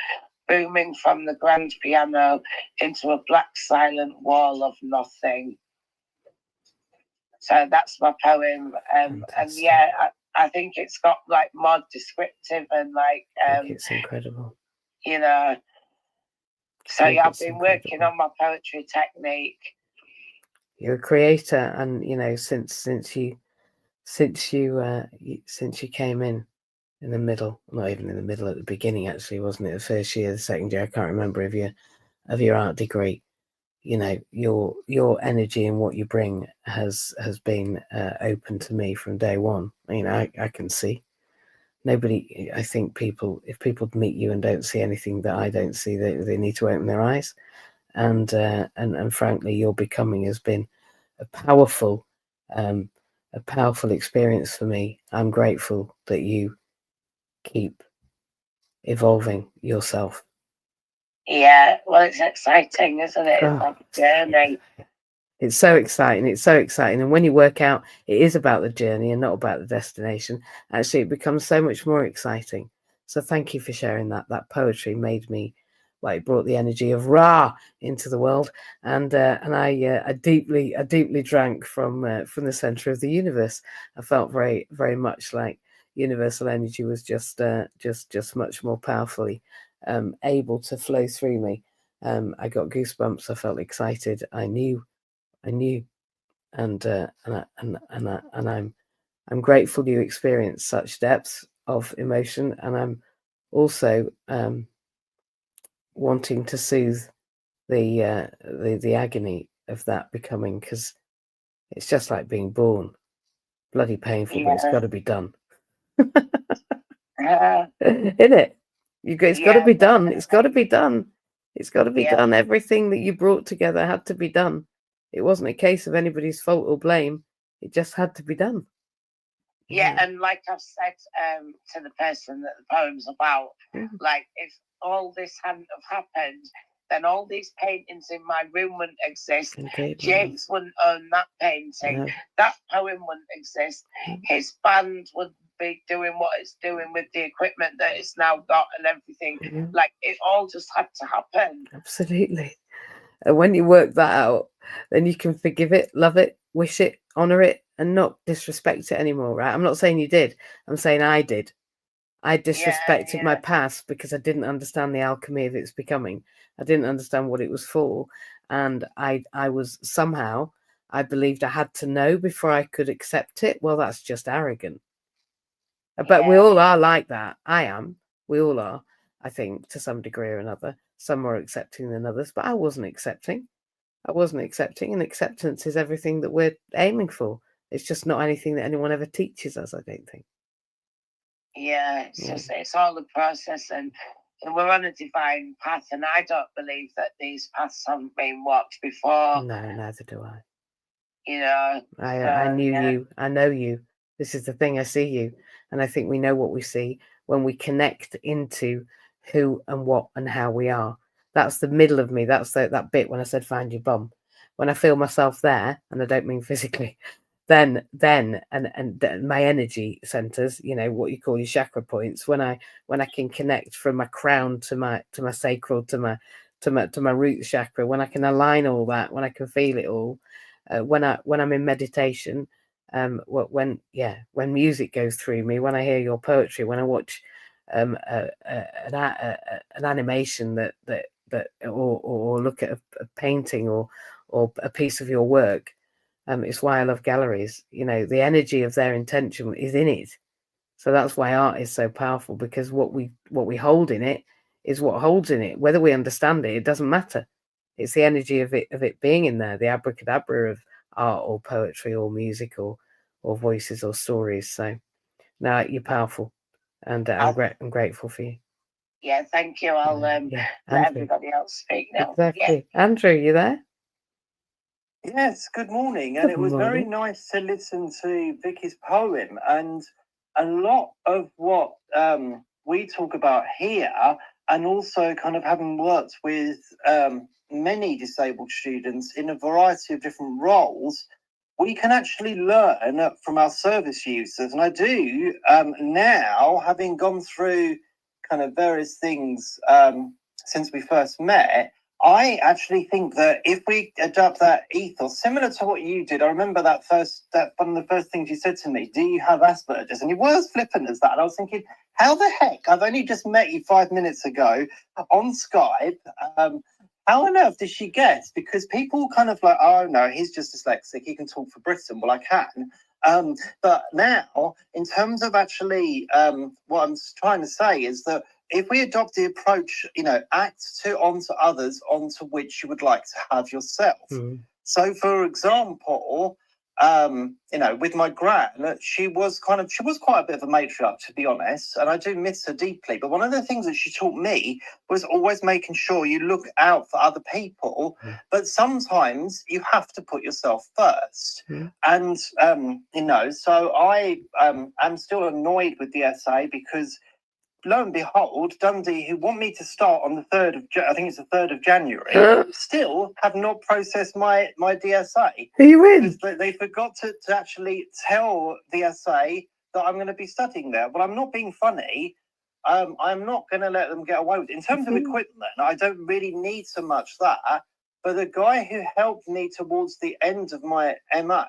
booming from the grand piano into a black silent wall of nothing. So that's my poem. And yeah, I think it's got like more descriptive and like it's incredible. You know. So yeah, I've been working on my poetry technique. You're a creator, and you know, since you came in the middle, not even in the middle, at the beginning, actually, wasn't it? The first year, the second year, I can't remember, of your art degree. You know, your energy and what you bring has been open to me from day one. You know, I can see. Nobody, I think if people meet you and don't see anything that I don't see, they need to open their eyes. And frankly, your becoming has been a powerful experience for me. I'm grateful that you keep evolving yourself. Yeah, well, it's exciting, isn't it? It's like a journey. It's so exciting. It's so exciting. And when you work out it is about the journey and not about the destination, actually it becomes so much more exciting. So thank you for sharing that. That poetry made me, well, it brought the energy of Ra into the world, and I deeply drank from the center of the universe. I felt very, very much like universal energy was just much more powerfully able to flow through me. I got goosebumps. I felt excited. I knew, and I'm grateful you experienced such depths of emotion, and I'm also wanting to soothe the agony of that becoming, because it's just like being born, bloody painful, but it's got to be done. Isn't it? It's got to be done. It's got to be done. It's got to be done. Everything that you brought together had to be done. It wasn't a case of anybody's fault or blame. It just had to be done. Yeah, and like I've said to the person that the poem's about, like, if all this hadn't have happened, then all these paintings in my room wouldn't exist. James wouldn't own that painting. No. That poem wouldn't exist. His band wouldn't be doing what it's doing with the equipment that it's now got and everything. Like, it all just had to happen. Absolutely. And when you work that out, then you can forgive it, love it, wish it, honor it, and not disrespect it anymore, right? I'm not saying you did. I'm saying I did. I disrespected my past because I didn't understand the alchemy of its becoming. I didn't understand what it was for. And I was somehow, I believed I had to know before I could accept it. Well, that's just arrogant. But we all are like that. I am. We all are, I think, to some degree or another. Some more accepting than others, but I wasn't accepting. And acceptance is everything that we're aiming for. It's just not anything that anyone ever teaches us, I don't think. Yeah, it's all the process, and we're on a divine path, and I don't believe that these paths haven't been walked before. No, neither do I. You know, I knew you. I know you. This is the thing. I see you, and I think we know what we see when we connect into who and what and how we are. That's the middle of me. That's that bit when I said find your bum. When I feel myself there, and I don't mean physically, then and my energy centers, you know, what you call your chakra points, when I can connect from my crown to my sacral to my root chakra, when I can align all that, when I can feel it all, when I'm in meditation, when music goes through me, when I hear your poetry, when I watch an animation that or look at a painting or a piece of your work. It's why I love galleries. You know, the energy of their intention is in it. So that's why art is so powerful, because what we hold in it is what holds in it. Whether we understand it, it doesn't matter. It's the energy of it being in there, the abracadabra of art or poetry or music or voices or stories. So no, you're powerful, and I'm grateful for you. Yeah, thank you. I'll let everybody else speak now. Exactly. Yeah. Andrew, you there? Yes, good morning. And it was very nice to listen to Vicky's poem, and a lot of what we talk about here, and also kind of having worked with many disabled students in a variety of different roles, we can actually learn from our service users. And I do now, having gone through kind of various things since we first met, I actually think that if we adopt that ethos, similar to what you did, I remember that one of the first things you said to me, do you have Asperger's? And you were as flippant as that. And I was thinking, how the heck? I've only just met you 5 minutes ago on Skype. How on earth did she guess? Because people kind of like, oh no, he's just dyslexic. He can talk for Britain. Well, I can. But now, in terms of actually, what I'm trying to say is that if we adopt the approach, act onto others, onto which you would like to have yourself. Mm. So, for example, with my gran, she was quite a bit of a matriarch, to be honest, and I do miss her deeply. But one of the things that she taught me was always making sure you look out for other people, but sometimes you have to put yourself first. And so I am still annoyed with the essay because, lo and behold, Dundee, who want me to start on the 3rd of I think it's the 3rd of January, still have not processed my DSA. Are you in? They forgot to actually tell the DSA that I'm going to be studying there. But I'm not being funny. I'm not going to let them get away with it. In terms of equipment, I don't really need so much that. But the guy who helped me towards the end of my MA,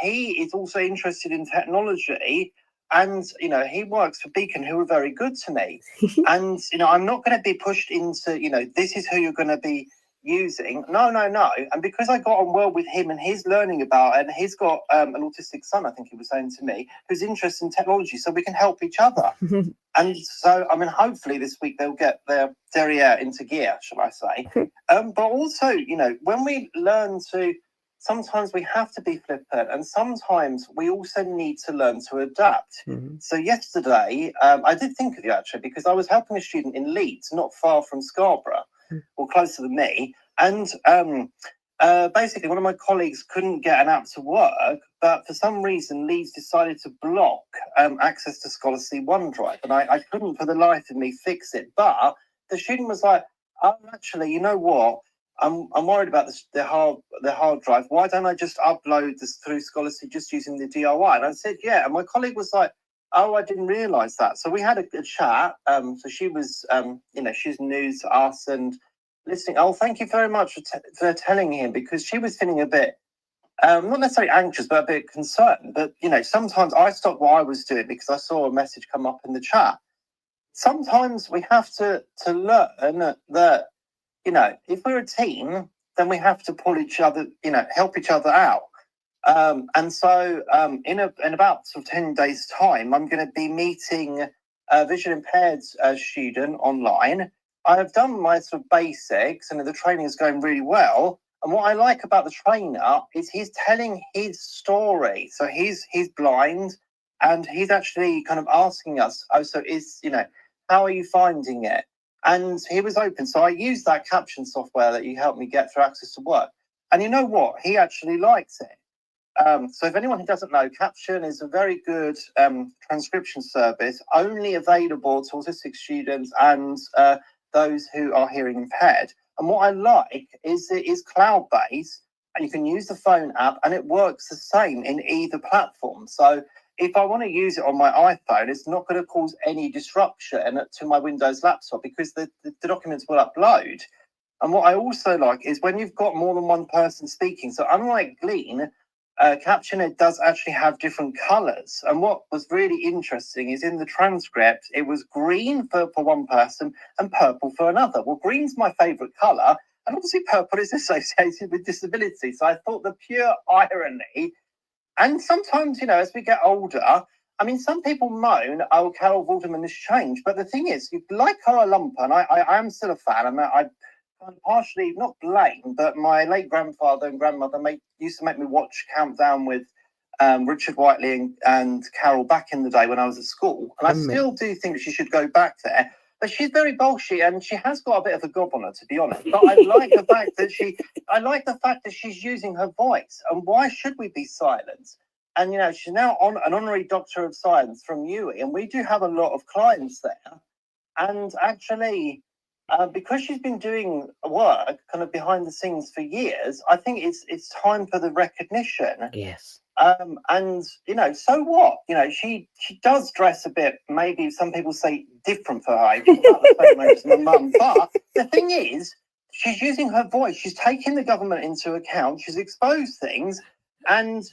he is also interested in technology. And, he works for Beacon, who are very good to me. And, I'm not going to be pushed into, this is who you're going to be using. No. And because I got on well with him and he's learning about it, and he's got an autistic son, I think he was saying to me, who's interested in technology, so we can help each other. And so, hopefully this week they'll get their derriere into gear, shall I say. But also, when we learn to, sometimes we have to be flippant, and sometimes we also need to learn to adapt. So yesterday, I did think of you actually, because I was helping a student in Leeds, not far from Scarborough, or closer than me. And basically, one of my colleagues couldn't get an app to work, but for some reason, Leeds decided to block access to Scholarly OneDrive, and I couldn't for the life of me fix it. But the student was like, "Oh, actually, you know what? I'm worried about the hard drive. Why don't I just upload this through Scholarly just using the DIY?" And I said, "Yeah." And my colleague was like, "Oh, I didn't realise that." So we had a chat. So she was, she's new to us and listening. Oh, thank you very much for telling him, because she was feeling a bit, not necessarily anxious, but a bit concerned. But, sometimes I stopped what I was doing because I saw a message come up in the chat. Sometimes we have to learn that, if we're a team, then we have to pull each other, help each other out. And so in about sort of 10 days' time, I'm going to be meeting a visually impaired student online. I have done my sort of basics and the training is going really well. And what I like about the trainer is he's telling his story. So he's blind, and he's actually kind of asking us, how are you finding it? And he was open. So I used that caption software that you helped me get through Access to Work. And you know what? He actually likes it. So if anyone who doesn't know, Caption is a very good transcription service, only available to autistic students and those who are hearing impaired. And what I like is it is cloud-based, and you can use the phone app, and it works the same in either platform. So if I want to use it on my iPhone, it's not going to cause any disruption to my Windows laptop, because the documents will upload. And what I also like is when you've got more than one person speaking. So unlike Glean, Caption does actually have different colours. And what was really interesting is in the transcript, it was green for one person and purple for another. Well, green's my favourite colour, and obviously purple is associated with disability. So I thought the pure irony. And sometimes, as we get older, some people moan, "Oh, Carol Vorderman has changed." But the thing is, like Cara Lumper, and I am still a fan, I partially, not blame, but my late grandfather and grandmother used to make me watch Countdown with Richard Whiteley and Carol back in the day when I was at school. And I still do think she should go back there. But she's very bolshy, and she has got a bit of a gob on her, to be honest. But I like the fact that she's using her voice. And why should we be silent? And she's now on an honorary Doctor of Science from UWE, and we do have a lot of clients there. And actually, because she's been doing work kind of behind the scenes for years, I think it's time for the recognition. Yes. And so what? She does dress a bit, maybe some people say different for her age. She's about the same age as my mum. But the thing is, she's using her voice. She's taking the government into account. She's exposed things, and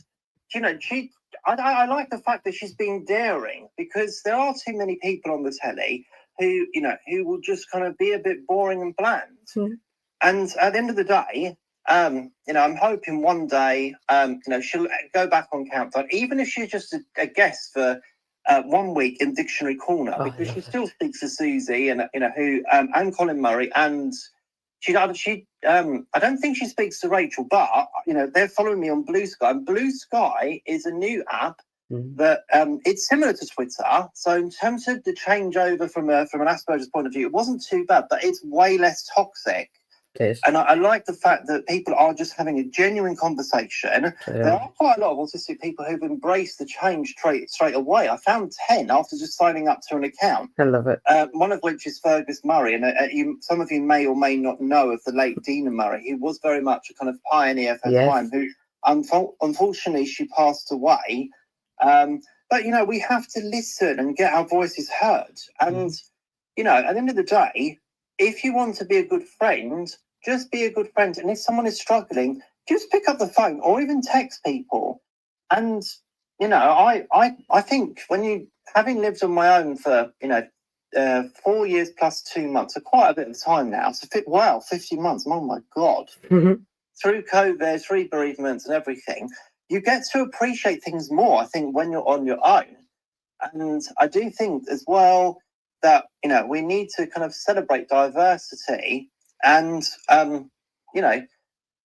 I like the fact that she's being daring, because there are too many people on the telly who will just kind of be a bit boring and bland. Mm. And at the end of the day, I'm hoping one day, she'll go back on Countdown, even if she's just a guest for 1 week in Dictionary Corner, because she still speaks to Susie and and Colin Murray, and I don't think she speaks to Rachel, but they're following me on Blue Sky, and Blue Sky is a new app that it's similar to Twitter. So in terms of the changeover from an Asperger's point of view, it wasn't too bad, but it's way less toxic. And I like the fact that people are just having a genuine conversation. There are quite a lot of autistic people who've embraced the change straight away. I found 10 after just signing up to an account. I love it. One of which is Fergus Murray. And some of you may or may not know of the late Dina Murray, who was very much a kind of pioneer of her time, who unfortunately she passed away. But, we have to listen and get our voices heard. And, at the end of the day, if you want to be a good friend, just be a good friend. And if someone is struggling, just pick up the phone or even text people. And, I think having lived on my own for, 4 years plus 2 months, so quite a bit of time now. So, 50 months. Oh, my God. Mm-hmm. Through COVID, through bereavements and everything, you get to appreciate things more, I think, when you're on your own. And I do think as well that, we need to kind of celebrate diversity. And,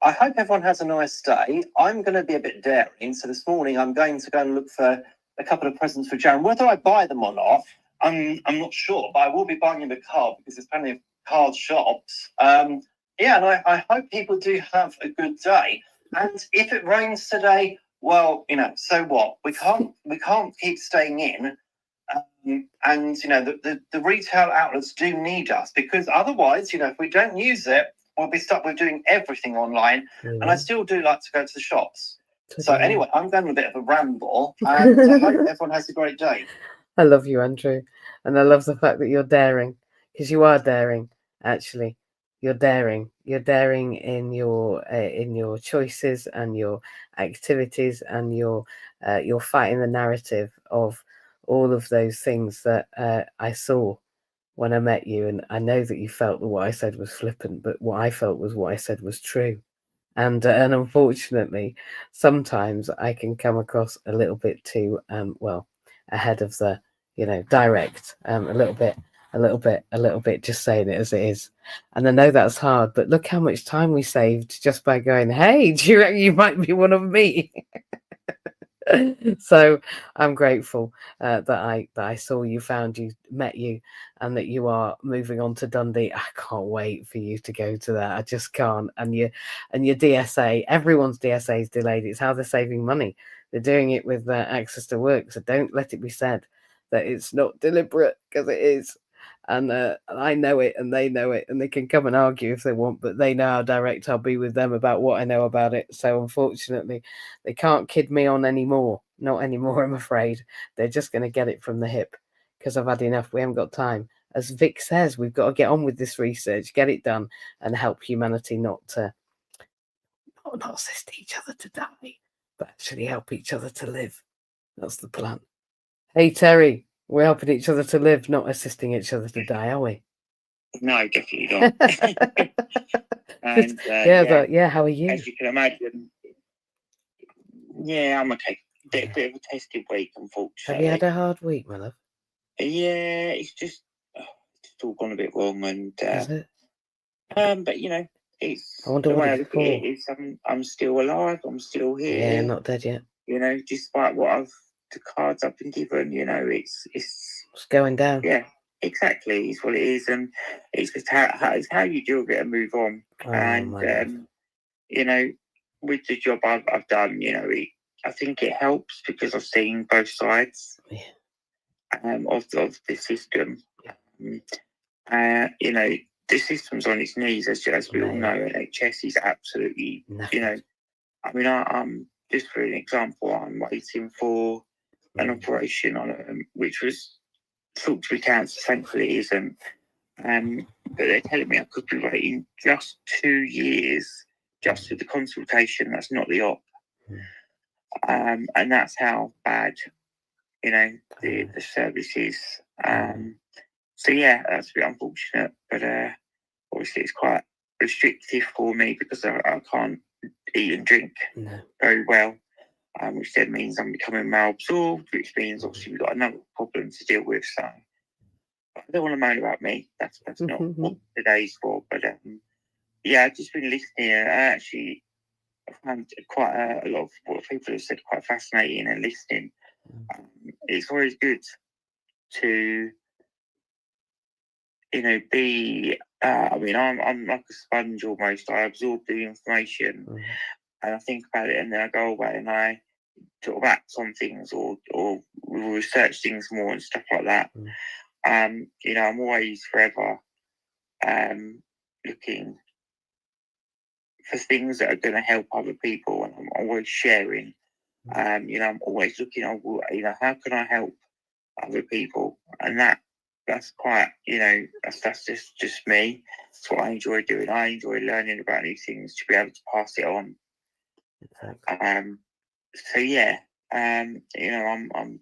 I hope everyone has a nice day. I'm going to be a bit daring. So this morning I'm going to go and look for a couple of presents for Jaron. Whether I buy them or not, I'm not sure, but I will be buying him a card because there's plenty of card shops. And I hope people do have a good day. And if it rains today, well, so what? We can't keep staying in. And the retail outlets do need us, because otherwise, if we don't use it, we'll be stuck with doing everything online. And I still do like to go to the shops. So anyway, I'm going a bit of a ramble, and I hope everyone has a great day. I love you, Andrew, and I love the fact that you're daring, because you are daring. Actually, you're daring. You're daring in your choices and your activities, and you're fighting the narrative of all of those things that I saw when I met you. And I know that you felt that what I said was flippant, but what I felt was what I said was true. And unfortunately, sometimes I can come across a little bit too ahead of the direct, a little bit, just saying it as it is. And I know that's hard, but look how much time we saved just by going, hey, do you reckon you might be one of me? So I'm grateful that I saw you, found you, met you, and that you are moving on to Dundee. I can't wait for you to go to that. I just can't. And your DSA, everyone's DSA is delayed. It's how they're saving money. They're doing it with access to work. So don't let it be said that it's not deliberate, because it is. And I know it, and they know it, and they can come and argue if they want, but they know how direct I'll be with them about what I know about it. So unfortunately, they can't kid me on anymore. Not anymore, I'm afraid. They're just going to get it from the hip, because I've had enough. We haven't got time. As Vic says, we've got to get on with this research, get it done, and help humanity not assist each other to die, but actually help each other to live. That's the plan. Hey, Terry. We're helping each other to live, not assisting each other to die, are we? No, definitely not. And how are you? As you can imagine, I'm okay. Bit of a tested week, unfortunately. Have you had a hard week, my love? Yeah, it's just it's all gone a bit wrong, and Is it? but it's I wonder the what way I it's look at it is I'm still alive. I'm still here. Yeah, not dead yet. Despite the cards I've been given, it's going down. Yeah, exactly. It's what it is, and it's just how you deal with it and move on. With the job I've done, I think it helps because I've seen both sides of the system. The system's on its knees, as we all know. NHS is absolutely, Nothing. I'm just for an example, I'm waiting for an operation on which was thought to be cancer. Thankfully, it isn't. But they're telling me I could be waiting just 2 years just for the consultation. That's not the op. And that's how bad, the service is. So yeah, that's a bit unfortunate, but obviously it's quite restrictive for me because I can't eat and drink very well, which then means I'm becoming malabsorbed, which means obviously we've got another problem to deal with. So I don't want to moan about me. That's not what today's for. But yeah, I've just been listening, and I found quite a lot of what people have said quite fascinating and listening. It's always good to be. I mean, I'm like a sponge almost. I absorb the information and I think about it, and then I go away and I sort of act on things or research things more and stuff like that. I'm always forever looking for things that are going to help other people, and I'm always sharing. I'm always looking. How can I help other people? And that's quite, that's just me. That's what I enjoy doing. I enjoy learning about new things to be able to pass it on. So yeah, I'm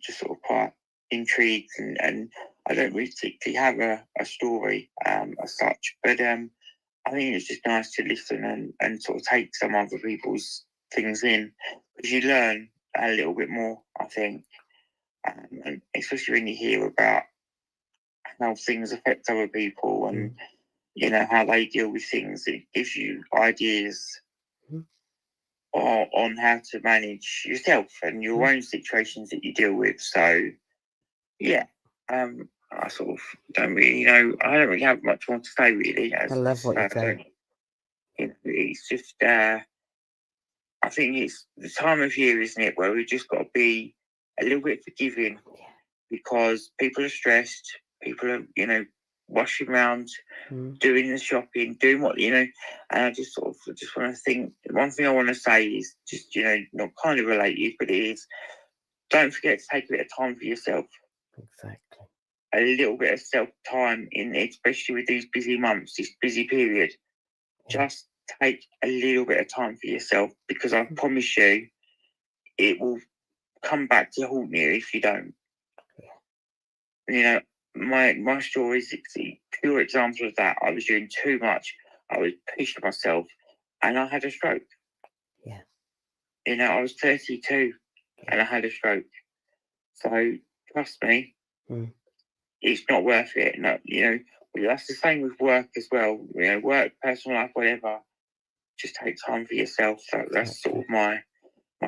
just sort of quite intrigued, and I don't really particularly have a story as such, but I think it's just nice to listen and sort of take some other people's things in, because you learn a little bit more, I think, and especially when you hear about how things affect other people and how they deal with things. It gives you ideas on how to manage yourself and your own situations that you deal with. So yeah, I sort of don't really know. I don't really have much more to say, really. I love what you say. It's just, I think it's the time of year, isn't it, where we've just got to be a little bit forgiving, because people are stressed. People are, washing around, doing the shopping, doing what, and I just want to think, one thing I want to say is just, not kind of related, but it is, don't forget to take a bit of time for yourself. Exactly. A little bit of self-time, especially with these busy months, this busy period. Just take a little bit of time for yourself, because I promise you, it will come back to haunt you if you don't. My story is a pure example of that. I was doing too much. I was pushing myself, and I had a stroke. Yeah. I was 32, and I had a stroke. So trust me, it's not worth it. No, that's the same with work as well. Work, personal life, whatever. Just take time for yourself. So that's sort of my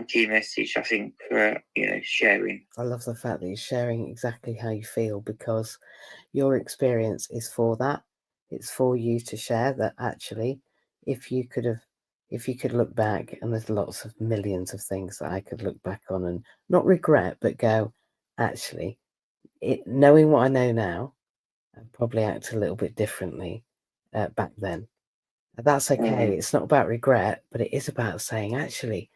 key message, I think, for sharing. I love the fact that you're sharing exactly how you feel, because your experience is for that. It's for you to share that. Actually, if you could look back, and there's lots of millions of things that I could look back on and not regret, but go, actually, knowing what I know now, I'd probably act a little bit differently back then. That's okay. It's not about regret, but it is about saying, actually,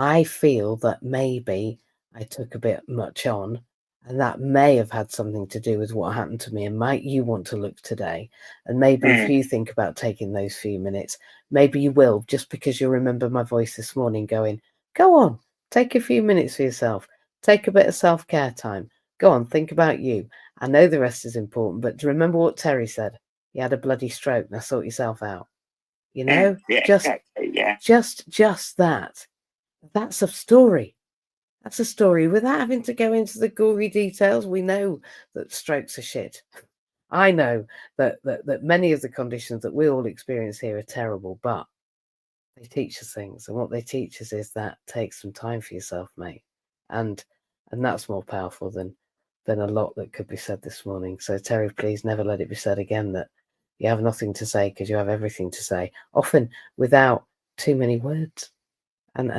I feel that maybe I took a bit much on, and that may have had something to do with what happened to me. And might you want to look today? And maybe if you think about taking those few minutes, maybe you will, just because you'll remember my voice this morning going, go on, take a few minutes for yourself. Take a bit of self-care time. Go on, think about you. I know the rest is important, but do you remember what Terry said? You had a bloody stroke. Now sort yourself out. Just that. That's a story. That's a story. Without having to go into the gory details, we know that strokes are shit. I know that many of the conditions that we all experience here are terrible, but they teach us things. And what they teach us is that take some time for yourself, mate. And that's more powerful than a lot that could be said this morning. So Terry, please never let it be said again that you have nothing to say, because you have everything to say, often without too many words. And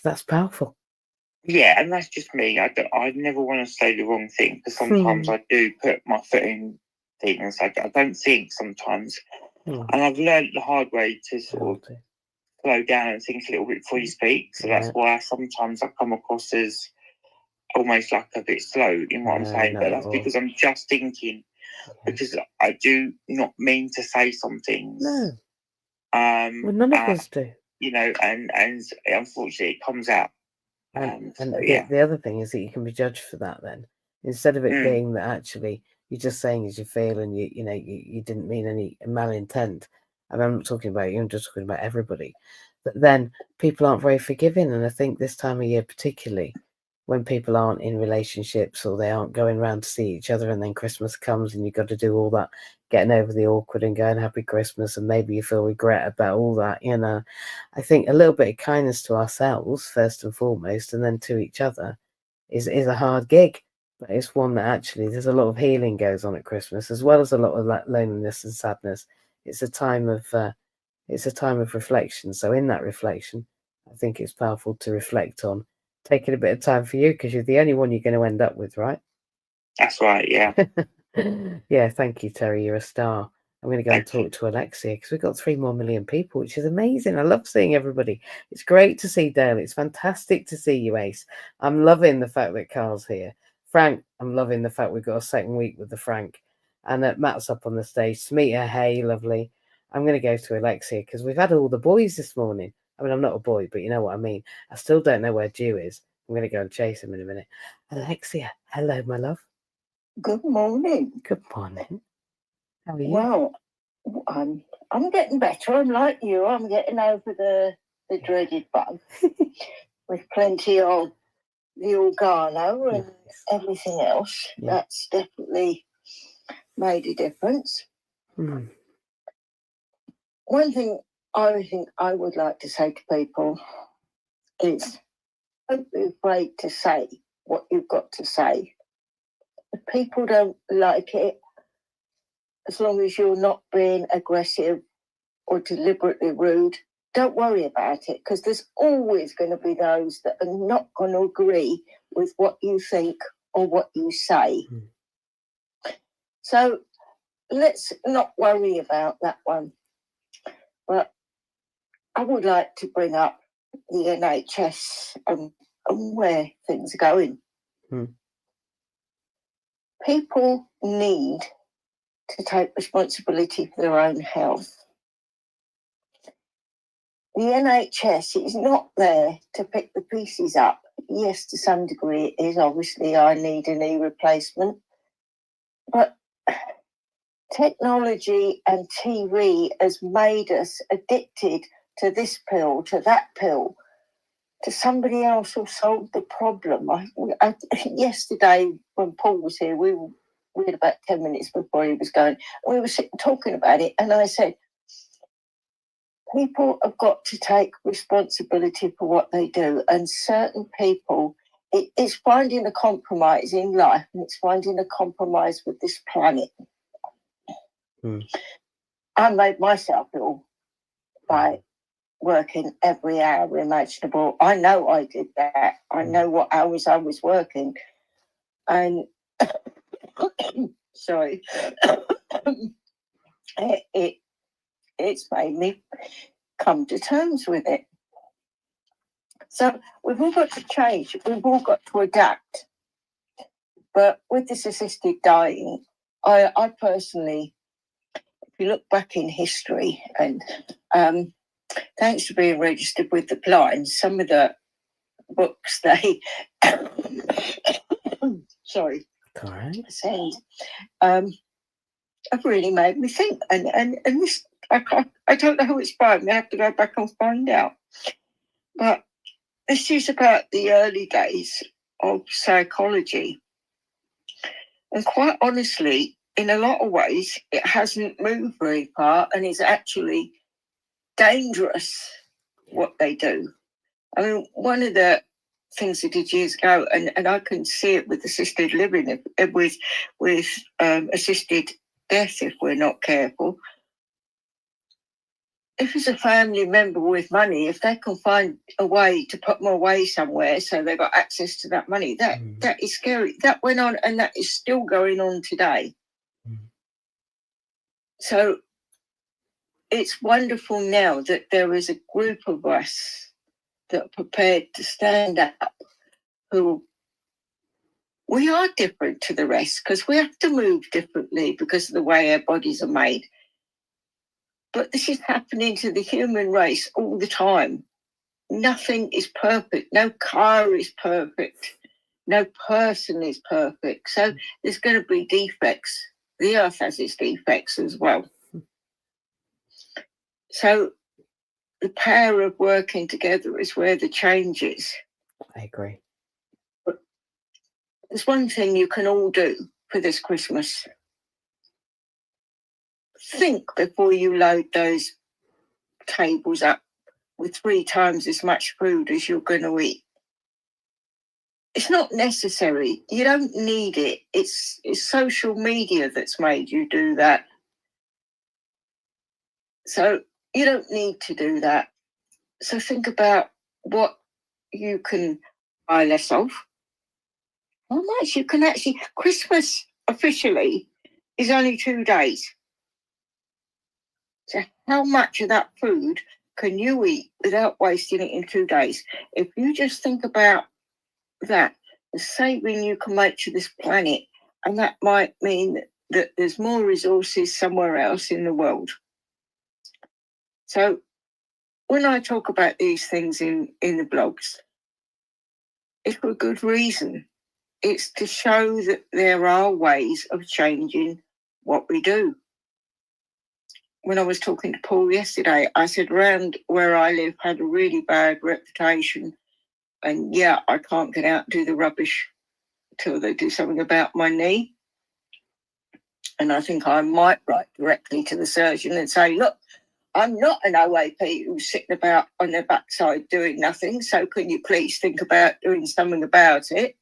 that's powerful. Yeah, and that's just me. I never want to say the wrong thing, because sometimes I do put my foot in things. I don't think sometimes. And I've learned the hard way to sort of slow down and think a little bit before you speak. So that's why sometimes I come across as almost like a bit slow in what I'm saying. But that's because I'm just thinking, because I do not mean to say some things. No. Well, none of us do. You know, and unfortunately it comes out. The other thing is that you can be judged for that then. Instead of it being that actually you're just saying as you feel and you didn't mean any malintent. I mean, I'm not talking about you, I'm just talking about everybody. But then people aren't very forgiving, and I think this time of year particularly, when people aren't in relationships or they aren't going around to see each other, and then Christmas comes and you've got to do all that, getting over the awkward and going happy Christmas, and maybe you feel regret about all that, I think a little bit of kindness to ourselves first and foremost, and then to each other is a hard gig, but it's one that actually there's a lot of healing goes on at Christmas, as well as a lot of loneliness and sadness. It's a time of reflection. So in that reflection, I think it's powerful to reflect on taking a bit of time for you, because you're the only one you're going to end up with, right? That's right, yeah. Yeah, thank you, Terry. You're a star. I'm going to go and talk to Alexia, because we've got 3 more million people, which is amazing. I love seeing everybody. It's great to see Dale. It's fantastic to see you, Ace. I'm loving the fact that Carl's here. Frank, I'm loving the fact we've got a second week with the Frank. And that Matt's up on the stage. Smita, hey, lovely. I'm going to go to Alexia, because we've had all the boys this morning. I mean, I'm not a boy, but you know what I mean. I still don't know where Dew is. I'm going to go and chase him in a minute. Alexia, hello, my love. Good morning. Good morning. How are you? Well, I'm getting better. I'm like you. I'm getting over the dreaded bug with plenty of the organo and everything else. Yeah. That's definitely made a difference. Mm. One thing I think I would like to say to people is don't be afraid to say what you've got to say. If people don't like it, as long as you're not being aggressive or deliberately rude, don't worry about it, because there's always going to be those that are not going to agree with what you think or what you say. Mm. So let's not worry about that one. But I would like to bring up the NHS and where things are going. Mm. People need to take responsibility for their own health. The NHS is not there to pick the pieces up. Yes, to some degree it is. Obviously, I need a knee replacement. But technology and TV has made us addicted to this pill, to that pill, to somebody else who solved the problem. Yesterday, when Paul was here, we had about 10 minutes before he was going. We were sitting talking about it, and I said, people have got to take responsibility for what they do, and certain people, it's finding a compromise in life, and it's finding a compromise with this planet. Mm. I made myself ill by working every hour imaginable. I know I did that. I know what hours I was working. And, sorry, it's made me come to terms with it. So we've all got to change. We've all got to adapt. But with this assisted dying, I personally, if you look back in history, and thanks to being registered with the blind, some of the books they sorry, send have really made me think. And this, I don't know who it's by. I have to go back and find out. But this is about the early days of psychology. And quite honestly, in a lot of ways, it hasn't moved very far, and it's actually dangerous what they do. I mean, one of the things they did years ago, and I can see it with assisted living, with assisted death if we're not careful. If it's a family member with money, if they can find a way to put them away somewhere so they've got access to that money, that is scary. That went on, and that is still going on today. So it's wonderful now that there is a group of us that are prepared to stand up, who we are different to the rest because we have to move differently because of the way our bodies are made. But this is happening to the human race all the time. Nothing is perfect. No car is perfect. No person is perfect. So there's going to be defects. The earth has its defects as well. So the power of working together is where the change is. I agree. But there's one thing you can all do for this Christmas. Think before you load those tables up with 3 times as much food as you're going to eat. It's not necessary. You don't need it. It's social media that's made you do that. So you don't need to do that. So think about what you can buy less of. How much you can actually... Christmas officially is only 2 days. So how much of that food can you eat without wasting it in 2 days? If you just think about that, the saving you can make to this planet, and that might mean that there's more resources somewhere else in the world. So when I talk about these things in the blogs, it's for a good reason. It's to show that there are ways of changing what we do. When I was talking to Paul yesterday, I said around where I live had a really bad reputation. And yeah, I can't get out and do the rubbish till they do something about my knee. And I think I might write directly to the surgeon and say, look, I'm not an OAP who's sitting about on their backside doing nothing. So can you please think about doing something about it?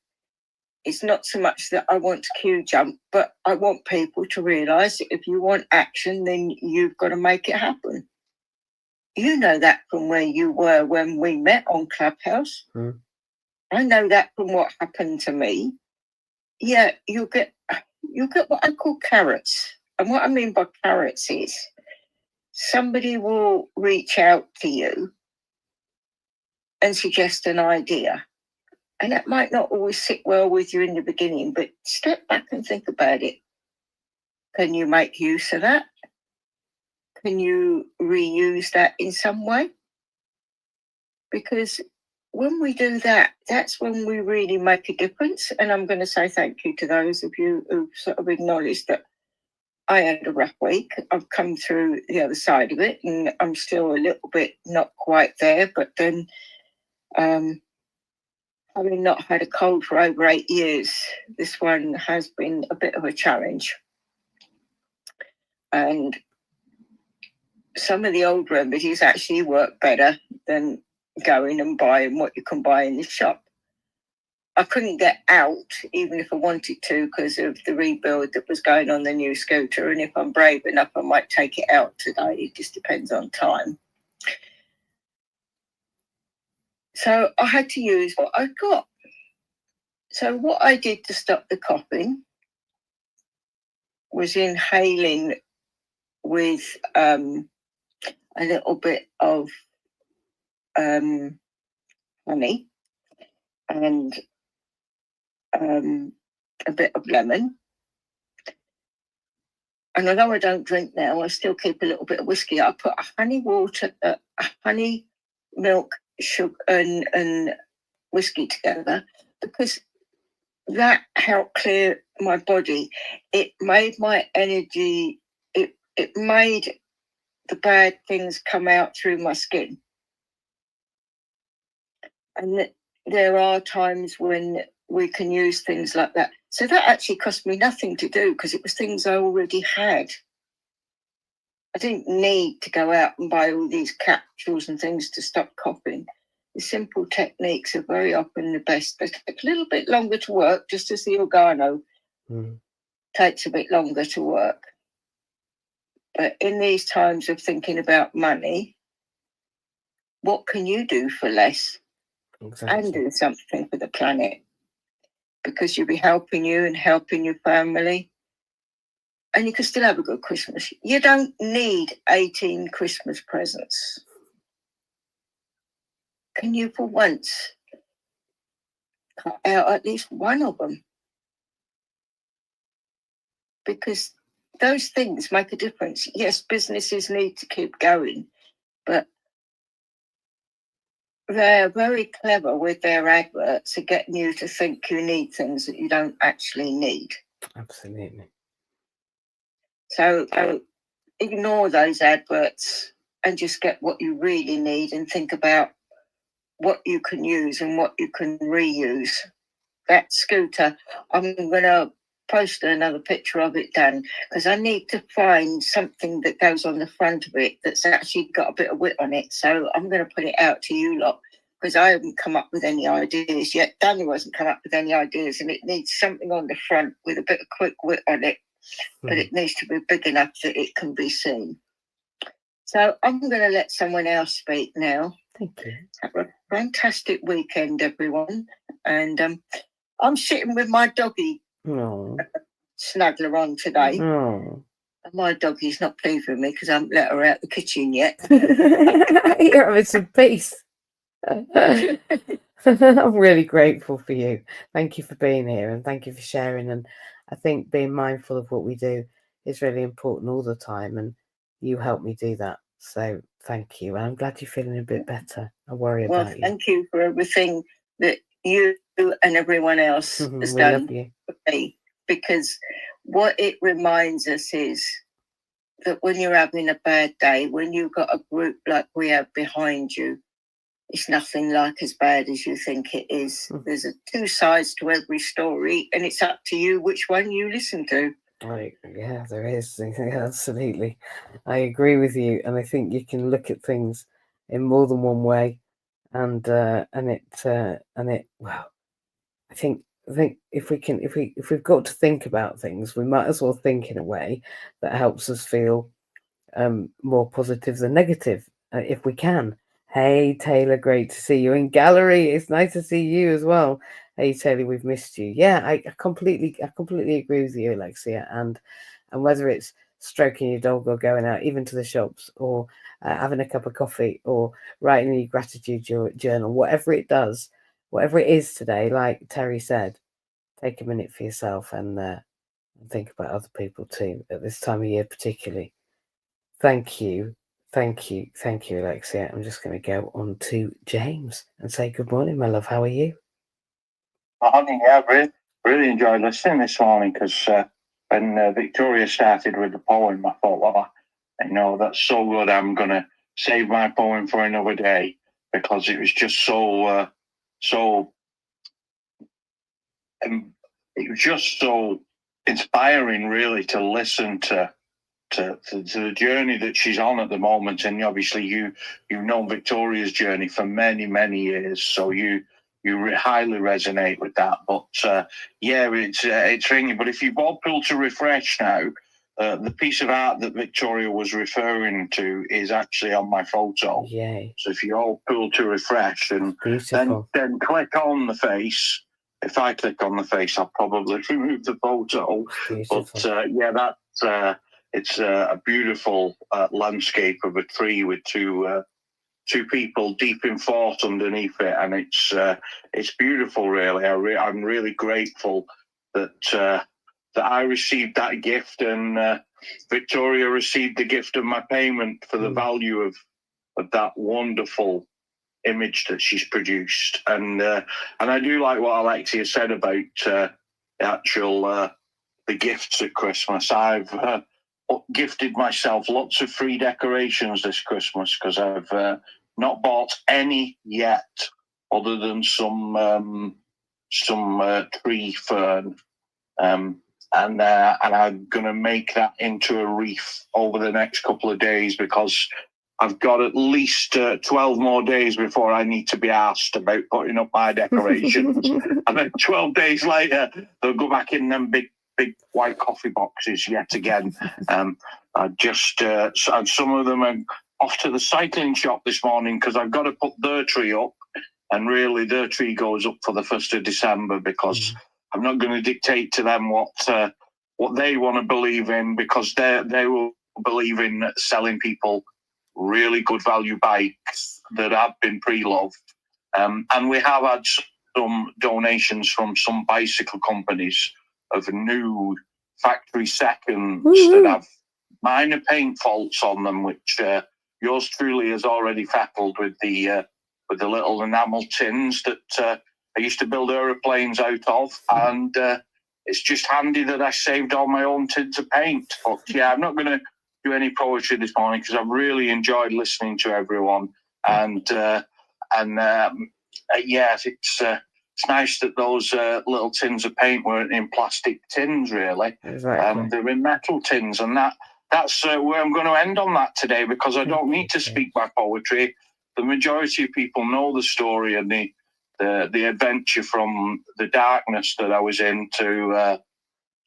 It's not so much that I want to queue jump, but I want people to realise that if you want action, then you've got to make it happen. You know that from where you were when we met on Clubhouse. I know that from what happened to me. Yeah, you'll get what I call carrots. And what I mean by carrots is somebody will reach out to you and suggest an idea. And that might not always sit well with you in the beginning, but step back and think about it. Can you make use of that? Can you reuse that in some way? Because when we do that, that's when we really make a difference. And I'm going to say thank you to those of you who sort of acknowledged that I had a rough week. I've come through the other side of it, and I'm still a little bit not quite there. But then, having not had a cold for over 8 years, this one has been a bit of a challenge. And some of the old remedies actually work better than going and buying what you can buy in the shop. I couldn't get out, even if I wanted to, because of the rebuild that was going on the new scooter. And if I'm brave enough, I might take it out today. It just depends on time. So I had to use what I got. So what I did to stop the coughing was inhaling with a little bit of honey and a bit of lemon. And although I don't drink now, I still keep a little bit of whiskey. I put honey, milk, sugar, and whiskey together because that helped clear my body. It made my energy. It made the bad things come out through my skin. And there are times when we can use things like that. So that actually cost me nothing to do because it was things I already had. I didn't need to go out and buy all these capsules and things to stop coughing. The simple techniques are very often the best. They take a little bit longer to work, just as the organo takes a bit longer to work. But in these times of thinking about money, what can you do for less? Exactly. And do something for the planet? Because you'll be helping you and helping your family. and you can still have a good Christmas. You don't need 18 Christmas presents. Can you for once cut out at least one of them? Because those things make a difference. Yes, businesses need to keep going, but they're very clever with their adverts at getting you to think you need things that you don't actually need. Absolutely. So ignore those adverts and just get what you really need and think about what you can use and what you can reuse. That scooter, I'm going to post another picture of it, Dan, because I need to find something that goes on the front of it that's actually got a bit of wit on it. So I'm going to put it out to you lot, because I haven't come up with any ideas yet. Daniel hasn't come up with any ideas, and it needs something on the front with a bit of quick wit on it, but it needs to be big enough that it can be seen. So I'm going to let someone else speak now. Thank you. Have a fantastic weekend, everyone. And I'm sitting with my doggy, Snuggler, on today. And my doggy's not pleased with me because I haven't let her out the kitchen yet. You're having some peace. I'm really grateful for you. Thank you for being here, and thank you for sharing. And I think being mindful of what we do is really important all the time, and you help me do that. So thank you. And I'm glad you're feeling a bit better. I worry about you. Thank you for everything that you and everyone else has done for me, because what it reminds us is that when you're having a bad day, when you've got a group like we have behind you, it's nothing like as bad as you think it is. There's two sides to every story, and it's up to you which one you listen to. Yeah, there is. Absolutely. I agree with you. And I think you can look at things in more than one way. And well, I think if we've got to think about things, we might as well think in a way that helps us feel more positive than negative, if we can. Hey Taylor, great to see you in gallery. It's nice to see you as well. Hey Taylor, we've missed you. Yeah, I completely agree with you, Alexia. And whether it's stroking your dog or going out even to the shops or having a cup of coffee or writing your gratitude journal, whatever it is today, like Terry said, take a minute for yourself and think about other people too at this time of year particularly. Thank you, Alexia. I'm just going to go on to James and say good morning, my love. How are you? Honey, yeah, really enjoyed listening this morning, because when Victoria started with the poem, I thought, well, that's so good. I'm going to save my poem for another day, because it was just it was just so inspiring, really, to listen to the journey that she's on at the moment. And obviously you've known Victoria's journey for many, many years, so you highly resonate with that. But it's ringing. But if you both pull to refresh now, the piece of art that Victoria was referring to is actually on my photo. Yay. So if you all pull to refresh and then click on the face. If I click on the face, I'll probably remove the photo. But it's a beautiful landscape of a tree with two people deep in thought underneath it, and it's beautiful. Really, I'm really grateful that I received that gift, and Victoria received the gift of my payment for the value of that wonderful image that she's produced. And I do like what Alexia said about the gifts at Christmas. I've gifted myself lots of free decorations this Christmas, because I've not bought any yet, other than some tree fern, and I'm going to make that into a wreath over the next couple of days, because I've got at least 12 more days before I need to be asked about putting up my decorations. And then 12 days later, they'll go back in them big white coffee boxes yet again. And some of them are off to the cycling shop this morning, because I've got to put their tree up. And really, their tree goes up for the 1st of December, because I'm not going to dictate to them what what they want to believe in, because they will believe in selling people really good value bikes that have been pre-loved. And we have had some donations from some bicycle companies of new factory seconds that have minor paint faults on them, which yours truly has already tackled with the little enamel tins that I used to build aeroplanes out of. And it's just handy that I saved all my own tins of paint. But yeah, I'm not going to do any poetry this morning because I've really enjoyed listening to everyone. And yes, it's nice that those little tins of paint weren't in plastic tins, really. Exactly. They're in metal tins, and that's where I'm going to end on that today, because I don't need to speak my poetry. The majority of people know the story and the adventure from the darkness that I was in to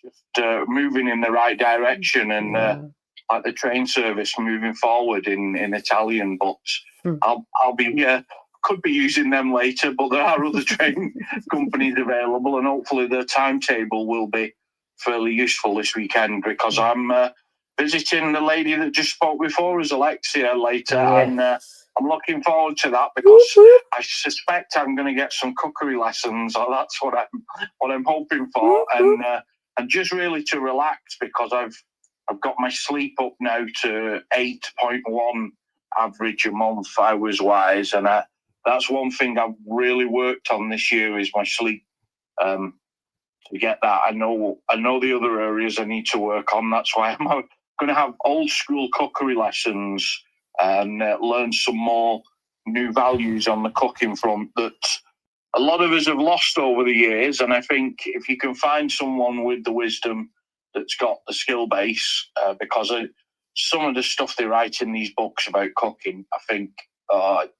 just moving in the right direction, and like the train service moving forward in Italian books. I'll be could be using them later, but there are other train companies available, and hopefully the timetable will be fairly useful this weekend, because I'm visiting the lady that just spoke before us, Alexia, later, and I'm looking forward to that, because I suspect I'm going to get some cookery lessons. Or that's what I'm hoping for, and just really to relax, because I've got my sleep up now to 8.1 average a month hours wise, and that's one thing I've really worked on this year is my sleep. To get that, I know the other areas I need to work on. That's why I'm going to have old school cookery lessons and learn some more new values on the cooking front that a lot of us have lost over the years. And I think if you can find someone with the wisdom that's got the skill base, because some of the stuff they write in these books about cooking, I think,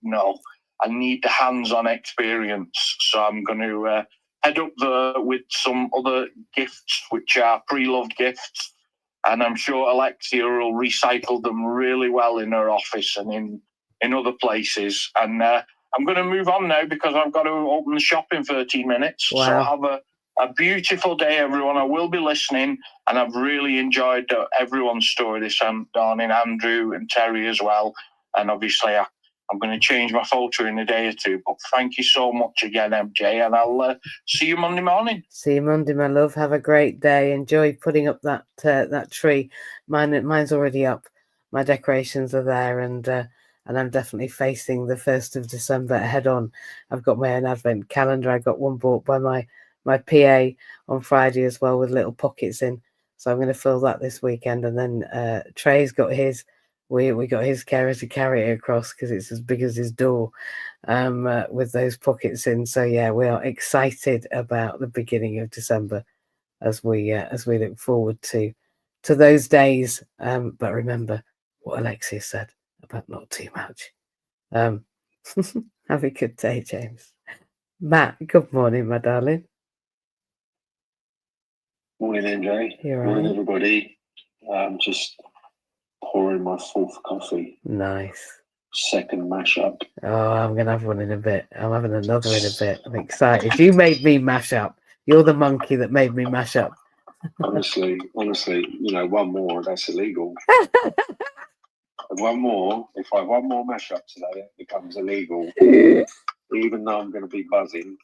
no, I need the hands-on experience. So I'm going to head up there with some other gifts, which are pre-loved gifts. And I'm sure Alexia will recycle them really well in her office and in other places. And I'm going to move on now because I've got to open the shop in 13 minutes. Wow. So have a beautiful day, everyone. I will be listening, and I've really enjoyed everyone's story this morning, Andrew and Terry as well. And obviously, I'm going to change my photo in a day or two. But thank you so much again, MJ, and I'll see you Monday morning. See you Monday, my love. Have a great day. Enjoy putting up that tree. Mine's already up. My decorations are there, and I'm definitely facing the 1st of December head on. I've got my own advent calendar. I got one bought by my PA on Friday as well, with little pockets in. So I'm going to fill that this weekend. And then Trey's got his. We got his carer to carry it across because it's as big as his door, with those pockets in. So yeah, we are excited about the beginning of December as we look forward to those days. But remember what Alexia said about not too much. Have a good day, James. Matt, good morning, my darling. Morning, MJ. You're Morning, right. everybody. Just pouring my 4th coffee. Nice. 2nd mash up. Oh, I'm going to have one in a bit. I'm having another in a bit. I'm excited. You made me mash up. You're the monkey that made me mash up. Honestly, one more, that's illegal. One more, if I have one more mash up today, it becomes illegal. Even though I'm going to be buzzing,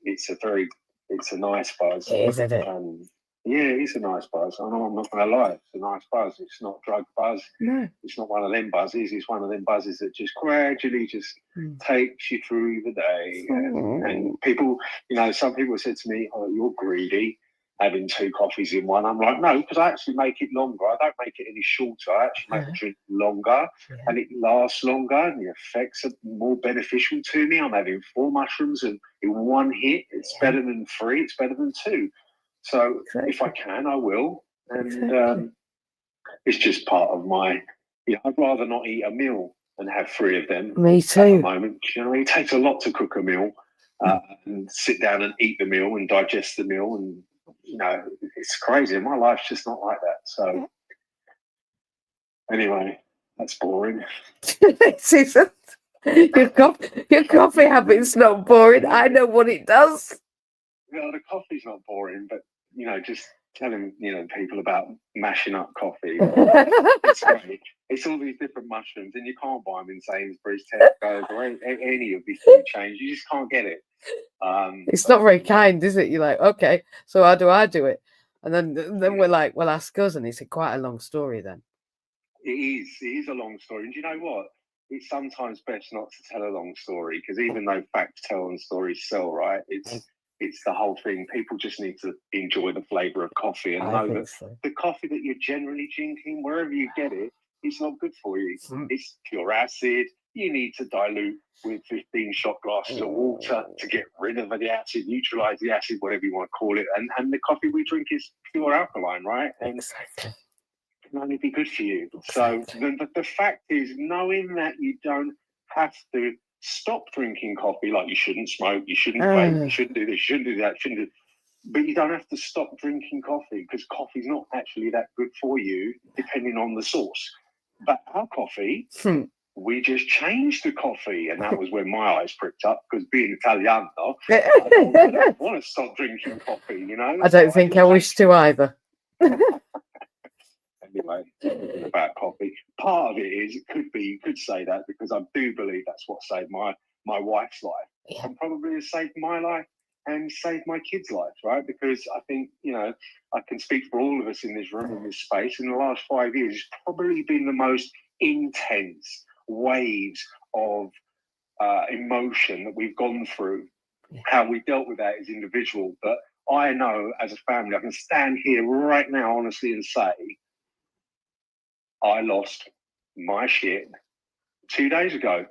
it's a nice buzz. Isn't it? Yeah, it's a nice buzz. I know, I'm not going to lie. It's a nice buzz. It's not drug buzz. No. It's not one of them buzzes. It's one of them buzzes that just gradually takes you through the day. And people, some people said to me, "Oh, you're greedy, having 2 coffees in one." I'm like, no, because I actually make it longer. I don't make it any shorter. I actually make the drink longer, and it lasts longer, and the effects are more beneficial to me. I'm having 4 mushrooms in one hit. It's better than 3. It's better than 2. So if I can, I will. And it's just part of my, I'd rather not eat a meal than have 3 of them. Me too. At the moment, it takes a lot to cook a meal and sit down and eat the meal and digest the meal. And, it's crazy. My life's just not like that. So anyway, that's boring. It isn't. Your coffee habit's not boring. I know what it does. The coffee's not boring, but, just telling people about mashing up coffee. It's great. It's all these different mushrooms, and you can't buy them in Sainsbury's, Tesco, or any of these food chains. You just can't get it. It's not very kind, is it? You're like, okay, so how do I do it? And then we're like, well, ask us, and it's quite a long story then. It is a long story. And do you know what? It's sometimes best not to tell a long story, because even though facts tell and stories sell, right? It's the whole thing. People just need to enjoy the flavour of coffee and know that the coffee that you're generally drinking, wherever you get it, it's not good for you. It's pure acid. You need to dilute with 15 shot glasses of water to get rid of the acid, neutralise the acid, whatever you want to call it. And the coffee we drink is pure alkaline, right? And exactly. Can only be good for you. Exactly. So the fact is, knowing that you don't have to stop drinking coffee, like you shouldn't smoke, you shouldn't vape, you shouldn't do this, you shouldn't do that, but you don't have to stop drinking coffee, because coffee's not actually that good for you, depending on the source. But our coffee, we just changed the coffee, and that was when my eyes pricked up, because being Italiano, I don't want to stop drinking coffee, I don't think I wish to either. Anyway, about coffee. Part of it is, you could say that, because I do believe that's what saved my wife's life, and probably has saved my life and saved my kids' life, right? Because I think, I can speak for all of us in this room, in this space, in the last 5 years, it's probably been the most intense waves of emotion that we've gone through. How we dealt with that as individual, but I know as a family, I can stand here right now honestly and say, I lost my shit 2 days ago.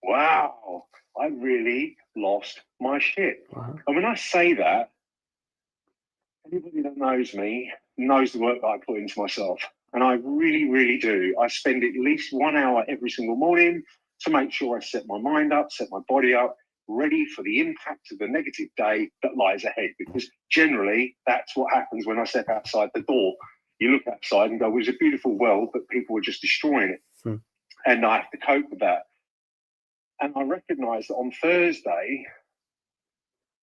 Wow, I really lost my shit. Wow. And when I say that, anybody that knows me knows the work that I put into myself. And I really, really do. I spend at least 1 hour every single morning to make sure I set my mind up, set my body up, ready for the impact of the negative day that lies ahead. Because generally, that's what happens when I step outside the door. You look outside and go, well, it's a beautiful world, but people are just destroying it. And I have to cope with that. And I recognise that on Thursday,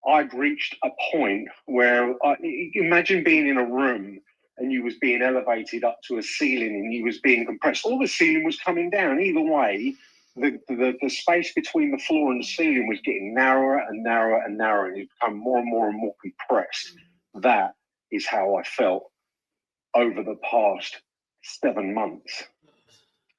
I'd reached a point where, imagine being in a room and you was being elevated up to a ceiling and you was being compressed. All the ceiling was coming down. Either way, the space between the floor and the ceiling was getting narrower and narrower and narrower, and it became more and more and more compressed. That is how I felt over the past 7 months.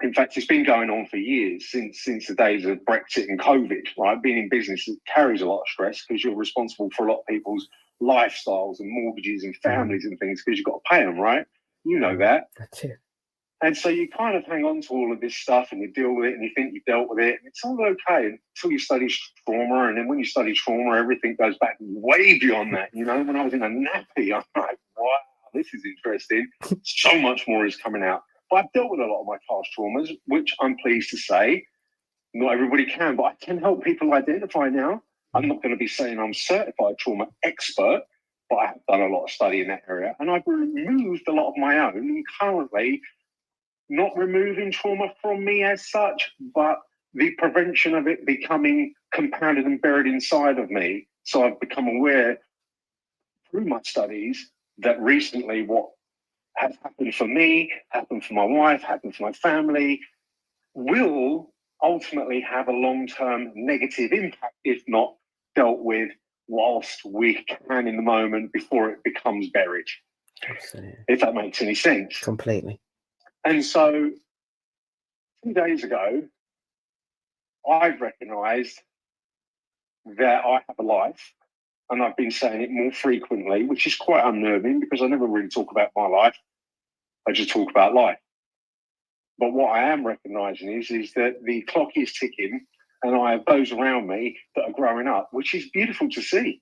In fact, it's been going on for years, since the days of Brexit and COVID, right? Being in business, it carries a lot of stress, because you're responsible for a lot of people's lifestyles and mortgages and families and things, because you've got to pay them, right? You know that. That's it. And so you kind of hang on to all of this stuff and you deal with it and you think you've dealt with it. And it's all okay until you study trauma. And then when you study trauma, everything goes back way beyond that. When I was in a nappy, I'm like, wow, this is interesting. So much more is coming out. But I've dealt with a lot of my past traumas, which I'm pleased to say, not everybody can, but I can help people identify now. I'm not going to be saying I'm a certified trauma expert, but I have done a lot of study in that area. And I've removed a lot of my own, and currently not removing trauma from me as such, but the prevention of it becoming compounded and buried inside of me. So I've become aware through my studies that recently what has happened for me, happened for my wife, happened for my family, will ultimately have a long-term negative impact if not dealt with whilst we can in the moment before it becomes buried. Absolutely. If that makes any sense. Completely. And so 2 days ago, I've recognised that I have a life, and I've been saying it more frequently, which is quite unnerving because I never really talk about my life. I just talk about life. But what I am recognising is that the clock is ticking, and I have those around me that are growing up, which is beautiful to see.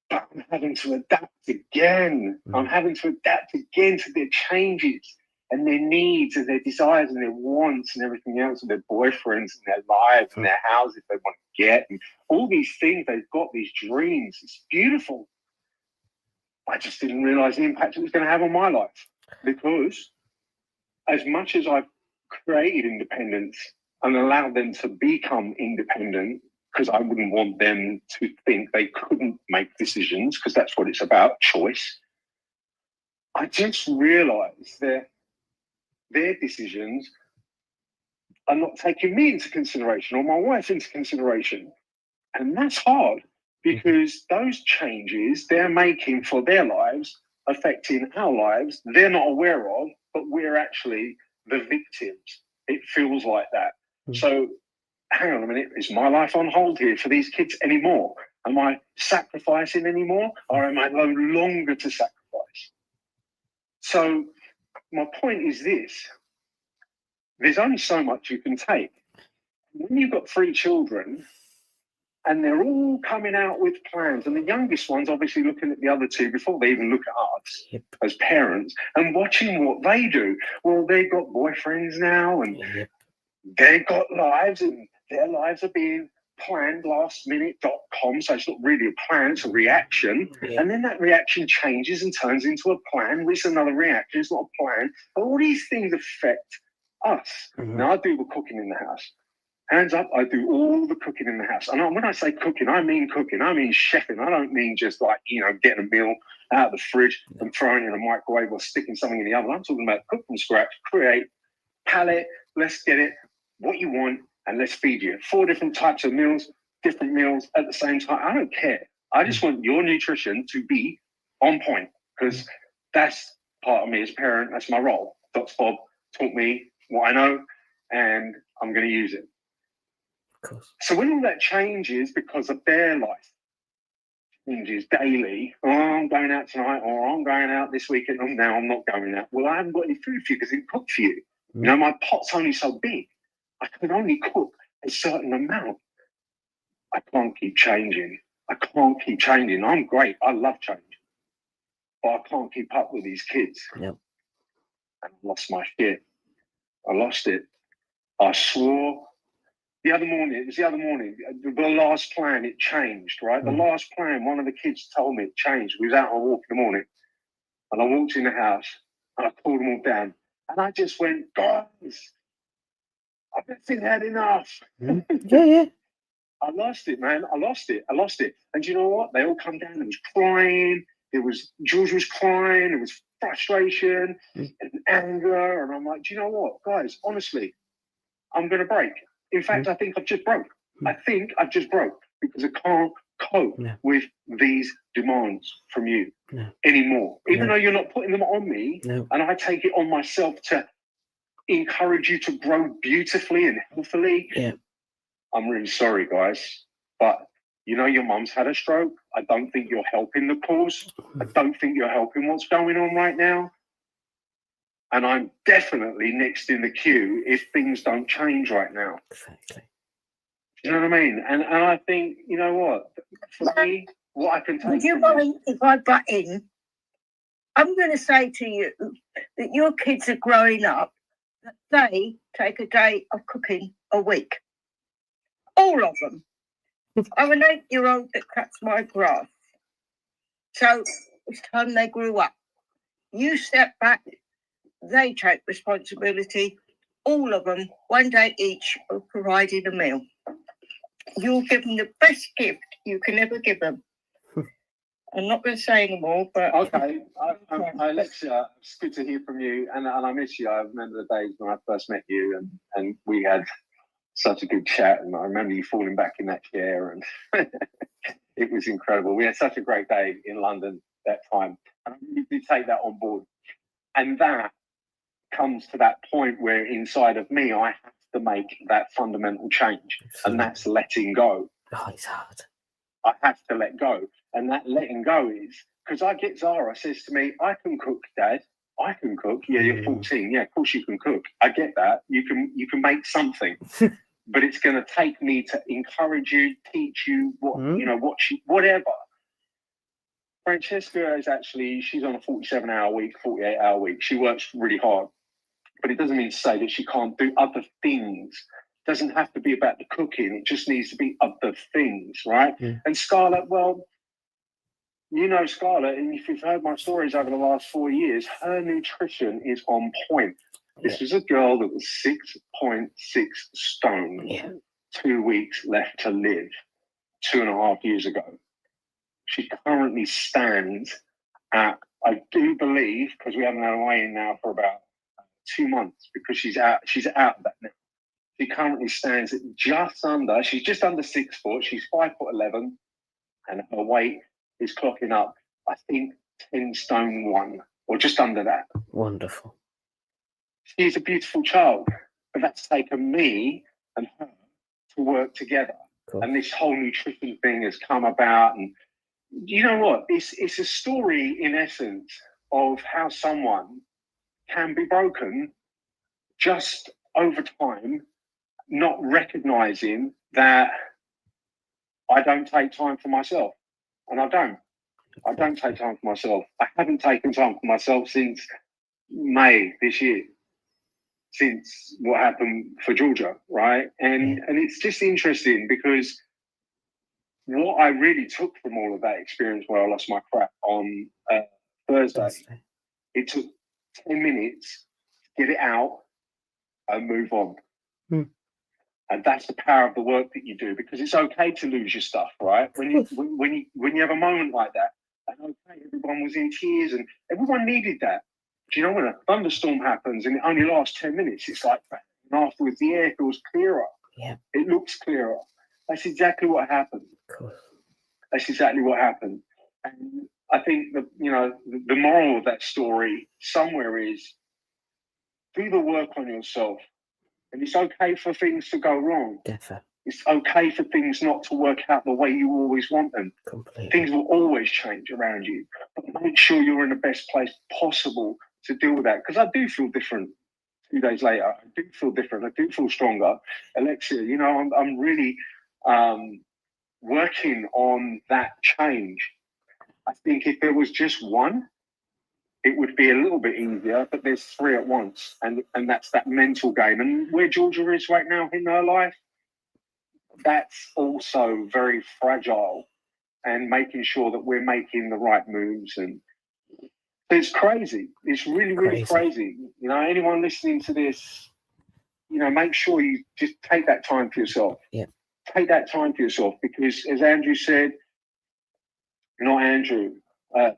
But I'm having to adapt again. I'm having to adapt again to their changes and their needs and their desires and their wants and everything else, and their boyfriends and their lives and their houses they want to get, and all these things. They've got these dreams. It's beautiful. I just didn't realise the impact it was going to have on my life, because as much as I've created independence and allowed them to become independent, because I wouldn't want them to think they couldn't make decisions, because that's what it's about, choice. I just realised that their decisions are not taking me into consideration or my wife into consideration. And that's hard because those changes they're making for their lives, affecting our lives, they're not aware of, but we're actually the victims. It feels like that. So hang on a minute, is my life on hold here for these kids anymore? Am I sacrificing anymore, or am I no longer to sacrifice? So my point is this: there's only so much you can take. When you've got 3 children and they're all coming out with plans, and the youngest one's obviously looking at the other 2 before they even look at us as parents and watching what they do. Well, they've got boyfriends now and they've got lives, and their lives are being planned lastminute.com. So it's not really a plan, it's a reaction. And then that reaction changes and turns into a plan, which is another reaction. It's not a plan. But all these things affect us. Now, I do the cooking in the house. Hands up, I do all the cooking in the house. And when I say cooking, I mean chefing. I don't mean just like, getting a meal out of the fridge and throwing it in a microwave or sticking something in the oven. I'm talking about cook from scratch, create, palette, let's get it, what you want, and let's feed you. 4 different types of meals, different meals at the same time. I don't care. I just want your nutrition to be on point, because that's part of me as a parent. That's my role. Dr. Bob taught me what I know, and I'm going to use it. So when all that changes because of their life changes daily, I'm going out tonight, or I'm going out this weekend, and now I'm not going out. Well, I haven't got any food for you because it's cooked for you. My pot's only so big. I can only cook a certain amount. I can't keep changing. I'm great. I love change. But I can't keep up with these kids. And I lost my shit. I lost it. I swore. It was the other morning, the last plan, it changed, right? The last plan, one of the kids told me it changed. We was out on a walk in the morning, and I walked in the house, and I called them all down. And I just went, guys, I've been had enough. I lost it, man. I lost it. And you know what? They all come down and was crying. Jules was crying. There was frustration and anger. And I'm like, do you know what, guys? Honestly, I'm going to break. In fact, I think I've just broke. Because I can't cope with these demands from you anymore. Even though you're not putting them on me, and I take it on myself to encourage you to grow beautifully and healthily. I'm really sorry, guys, but your mum's had a stroke. I don't think you're helping the cause. I don't think you're helping what's going on right now. And I'm definitely next in the queue if things don't change right now. Exactly. You know what I mean? And I think, you know what? For me, what I can take. Would you mind if I butt in? I'm going to say to you that your kids are growing up, that they take a day of cooking a week. All of them. I'm an 8-year-old that cuts my grass. So it's time they grew up. You step back, they take responsibility. All of them, one day each, of providing a meal. You'll give them the best gift you can ever give them. I'm not going to say anymore, but... Okay, Alexia, it's good to hear from you, and I miss you. I remember the days when I first met you, and we had such a good chat, and I remember you falling back in that chair, and it was incredible. We had such a great day in London that time, and I really did take that on board. And that comes to that point where inside of me, I have to make that fundamental change, and that's letting go. Oh, it's hard. I have to let go. And that letting go is, because I get Zara says to me, I can cook, Dad. I can cook. Yeah, you're 14. Yeah, of course you can cook. I get that. You can make something. But it's going to take me to encourage you, teach you, whatever. Francesca is she's on a 47-hour week, 48-hour week. She works really hard. But it doesn't mean to say that she can't do other things. It doesn't have to be about the cooking. It just needs to be other things, right? And Scarlett, well, Scarlett, and if you've heard my stories over the last 4 years, her nutrition is on point. This was a girl that was 6.6 stone, 2 weeks left to live 2.5 years ago. She currently stands at I do believe, because we haven't had a weigh-in now for about 2 months, because she's out of that now. She currently stands at she's just under 6 foot. She's 5'11", and her weight is clocking up, I think, 10 stone 1, or just under that. Wonderful. She's a beautiful child, but that's taken me and her to work together. Cool. And this whole nutrition thing has come about. And you know what? It's a story, in essence, of how someone can be broken just over time, not recognizing that I don't take time for myself. And I don't take time for myself. I haven't taken time for myself since May this year, since what happened for Georgia, right? And it's just interesting because what I really took from all of that experience where I lost my crap on Thursday, it took 10 minutes to get it out and move on. And that's the power of the work that you do, because it's okay to lose your stuff, right? When you have a moment like that, and okay, everyone was in tears and everyone needed that. Do you know when a thunderstorm happens and it only lasts 10 minutes, it's like, and afterwards the air feels clearer. Yeah. It looks clearer. That's exactly what happened. Cool. That's exactly what happened. And I think that, you know, the moral of that story somewhere is do the work on yourself. And it's okay for things to go wrong. Definitely. It's okay for things not to work out the way you always want them. Completely. Things will always change around you. But make sure you're in the best place possible to deal with that. Because I do feel different 2 days later. I do feel different. I do feel stronger. Alexia, you know, I'm really working on that change. I think if there was just one, it would be a little bit easier, but there's 3 at once. And that's that mental game. And where Georgia is right now in her life, that's also very fragile, and making sure that we're making the right moves. And it's crazy. It's really, really crazy. You know, anyone listening to this, you know, make sure you just take that time for yourself. Yeah. Take that time for yourself, because as Andrew said, not Andrew,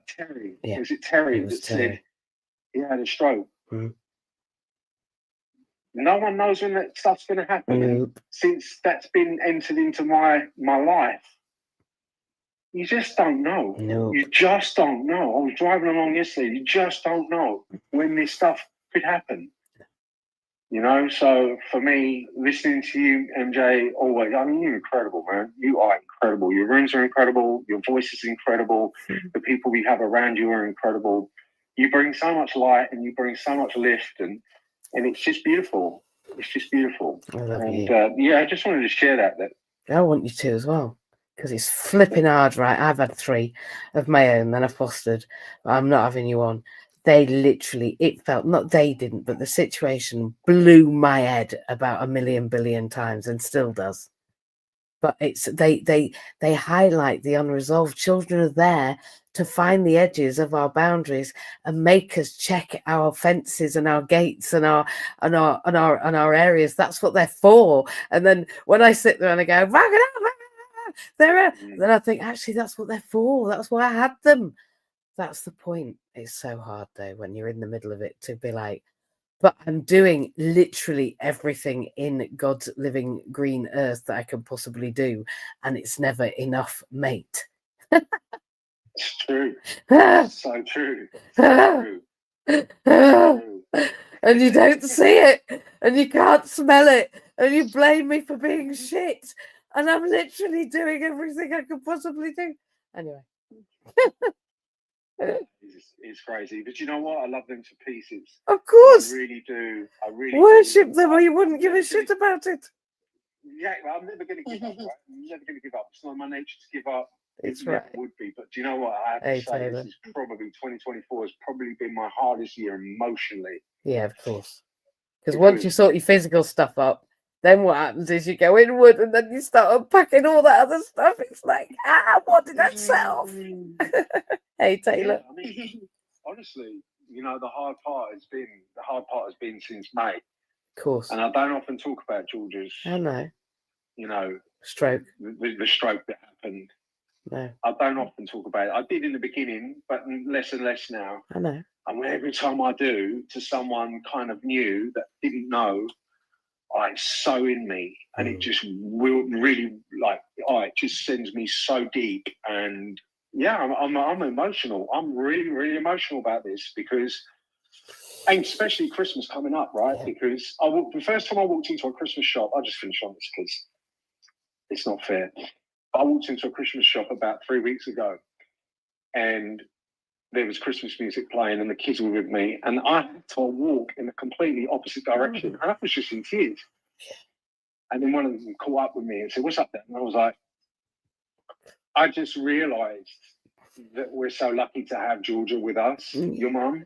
Terry. Yeah. Was it Terry that Terry. said he had a stroke? Mm-hmm. No one knows when that stuff's going to happen. Nope. Since that's been entered into my life, you just don't know. Nope. You just don't know. I was driving along yesterday. You just don't know when this stuff could happen. You know, so for me, listening to you, MJ, always, I mean, you're incredible, man. You are incredible. Your rooms are incredible. Your voice is incredible. The people we have around you are incredible. You bring so much light and you bring so much lift, and it's just beautiful. It's just beautiful. I love and you. Yeah, I just wanted to share that. I want you to as well, because it's flipping hard, right? I've had 3 of my own, then I fostered. But I'm not having you on. They literally, it felt, not they didn't, but the situation blew my head about 1 billion times, and still does. But it's they highlight the unresolved. Children are there to find the edges of our boundaries and make us check our fences and our gates and our areas. That's what they're for. And then when I sit there and I go, then I think, actually, that's what they're for. That's why I had them. That's the point. It's so hard though when you're in the middle of it to be like, but I'm doing literally everything in God's living green earth that I can possibly do, and it's never enough, mate. It's true. It's so true. So true. And you don't see it, and you can't smell it, and you blame me for being shit, and I'm literally doing everything I could possibly do. Anyway. It's crazy, but you know what? I love them to pieces. Of course, I really do. I really worship do. them, or you wouldn't give a shit about it. Yeah, well, I'm never going to give up. Right? I'm never going to give up. It's not my nature to give up. It's It right. never would be. But do you know what? I have to say, Taylor. this is probably 2024 has probably been my hardest year emotionally. Yeah, of course. Because once you sort your physical stuff up, then what happens is you go inward, and then you start unpacking all that other stuff. It's like, what did that self? Hey, Taylor. Yeah, I mean, honestly, you know, the hard part has been since May. Of course. And I don't often talk about Georgia's. I know. You know, stroke. The stroke that happened. No. I don't often talk about it. I did in the beginning, but less and less now. I know. And every time I do to someone kind of new that didn't know, it's so in me, and it just will really like, it just sends me so deep. And yeah, I'm emotional. I'm really, really emotional about this because, and especially Christmas coming up, right? Yeah. Because the first time I walked into a Christmas shop, I'll just finish on this because it's not fair. I walked into a Christmas shop about 3 weeks ago, and there was Christmas music playing, and the kids were with me, and I had to walk in a completely opposite direction, and I was just in tears. And then one of them caught up with me and said, "What's up then?" And I was like, I just realised that we're so lucky to have Georgia with us, your mum.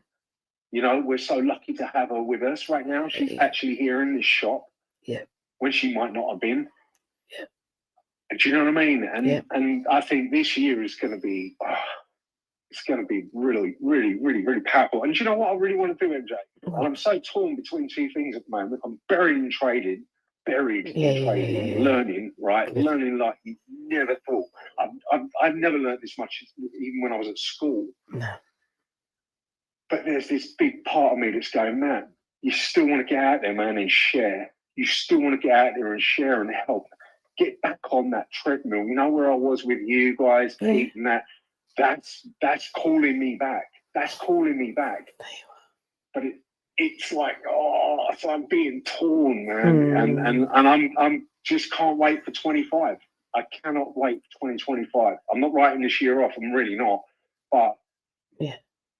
You know, we're so lucky to have her with us right now. She's actually here in this shop when she might not have been. Yeah. Do you know what I mean? And I think this year is going to be, it's going to be really, really, really, really powerful. And do you know what I really want to do, MJ? And I'm so torn between two things at the moment. I'm buried in trading, learning, right? Good. Learning like you never thought. I've never learned this much, even when I was at school. No. But there's this big part of me that's going, man, you still want to get out there, man, and share. You still want to get out there and share and help. Get back on that treadmill. You know where I was with you guys, Pete, and that. That's calling me back. That's calling me back. But it's like, so I'm being torn, man. And I'm just can't wait for 25. I cannot wait for 2025. I'm not writing this year off. I'm really not. But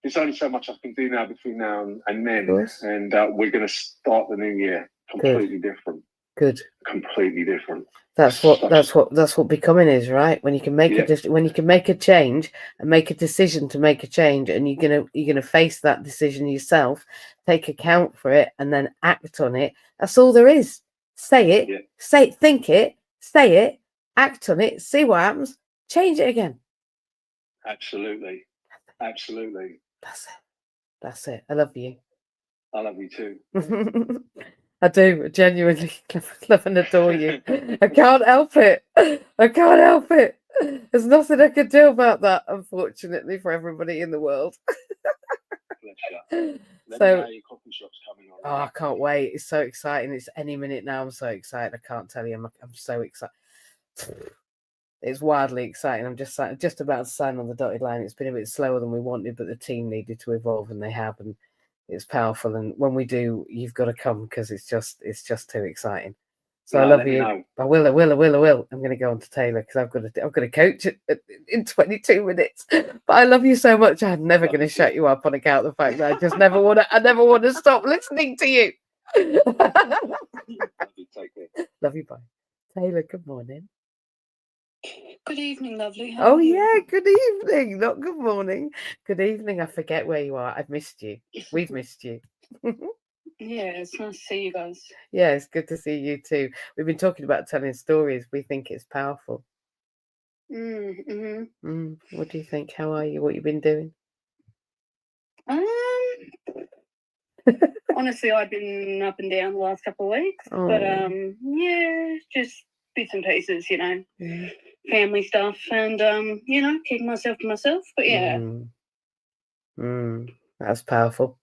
there's only so much I can do now between now and then. And we're going to start the new year completely different. Good. Completely different. That's what becoming is, right? When you can make when you can make a change and make a decision to make a change, and you're gonna face that decision yourself, take account for it, and then act on it. That's all there is. Say it, think it, say it, act on it, see what happens, change it again. Absolutely. That's it. I love you. I love you too. I do genuinely love and adore you. I can't help it. There's nothing I can do about that, unfortunately, for everybody in the world. So, your coffee shop's coming on. I can't wait. It's so exciting. It's any minute now. I'm so excited. I can't tell you. I'm so excited. It's wildly exciting. I'm just about to sign on the dotted line. It's been a bit slower than we wanted, but the team needed to evolve, and they have, and it's powerful. And when we do, you've got to come because it's just too exciting. So I love you. I will. I'm going to go on to Taylor because I've got to coach it in 22 minutes. But I love you so much. I'm never going to shut you up on account of the fact that I just never want to stop listening to you. Love you. Bye. Taylor, good morning. Good evening, lovely. How are you? Good evening. Not good morning. Good evening. I forget where you are. I've missed you. We've missed you. Yeah, it's nice to see you guys. Yeah, it's good to see you too. We've been talking about telling stories. We think it's powerful. What do you think? How are you? What you been doing? Honestly, I've been up and down the last couple of weeks, but just bits and pieces, family stuff, and keeping myself to myself. But that's powerful.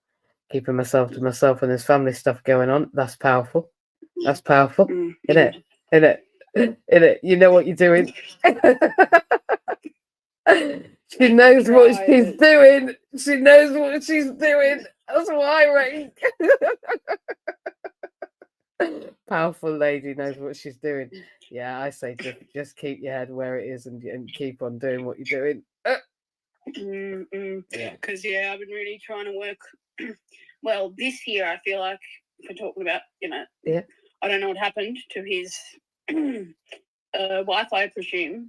Keeping myself to myself when there's family stuff going on. That's powerful. That's powerful. Isn't it? You know what you're doing. She knows what she's doing. She knows what she's doing. That's why I reckon. Powerful lady knows what she's doing. Yeah, I say just keep your head where it is and keep on doing what you're doing. Because I've been really trying to work. Well, this year I feel like, if we're talking about, I don't know what happened to his Wi-Fi, I presume.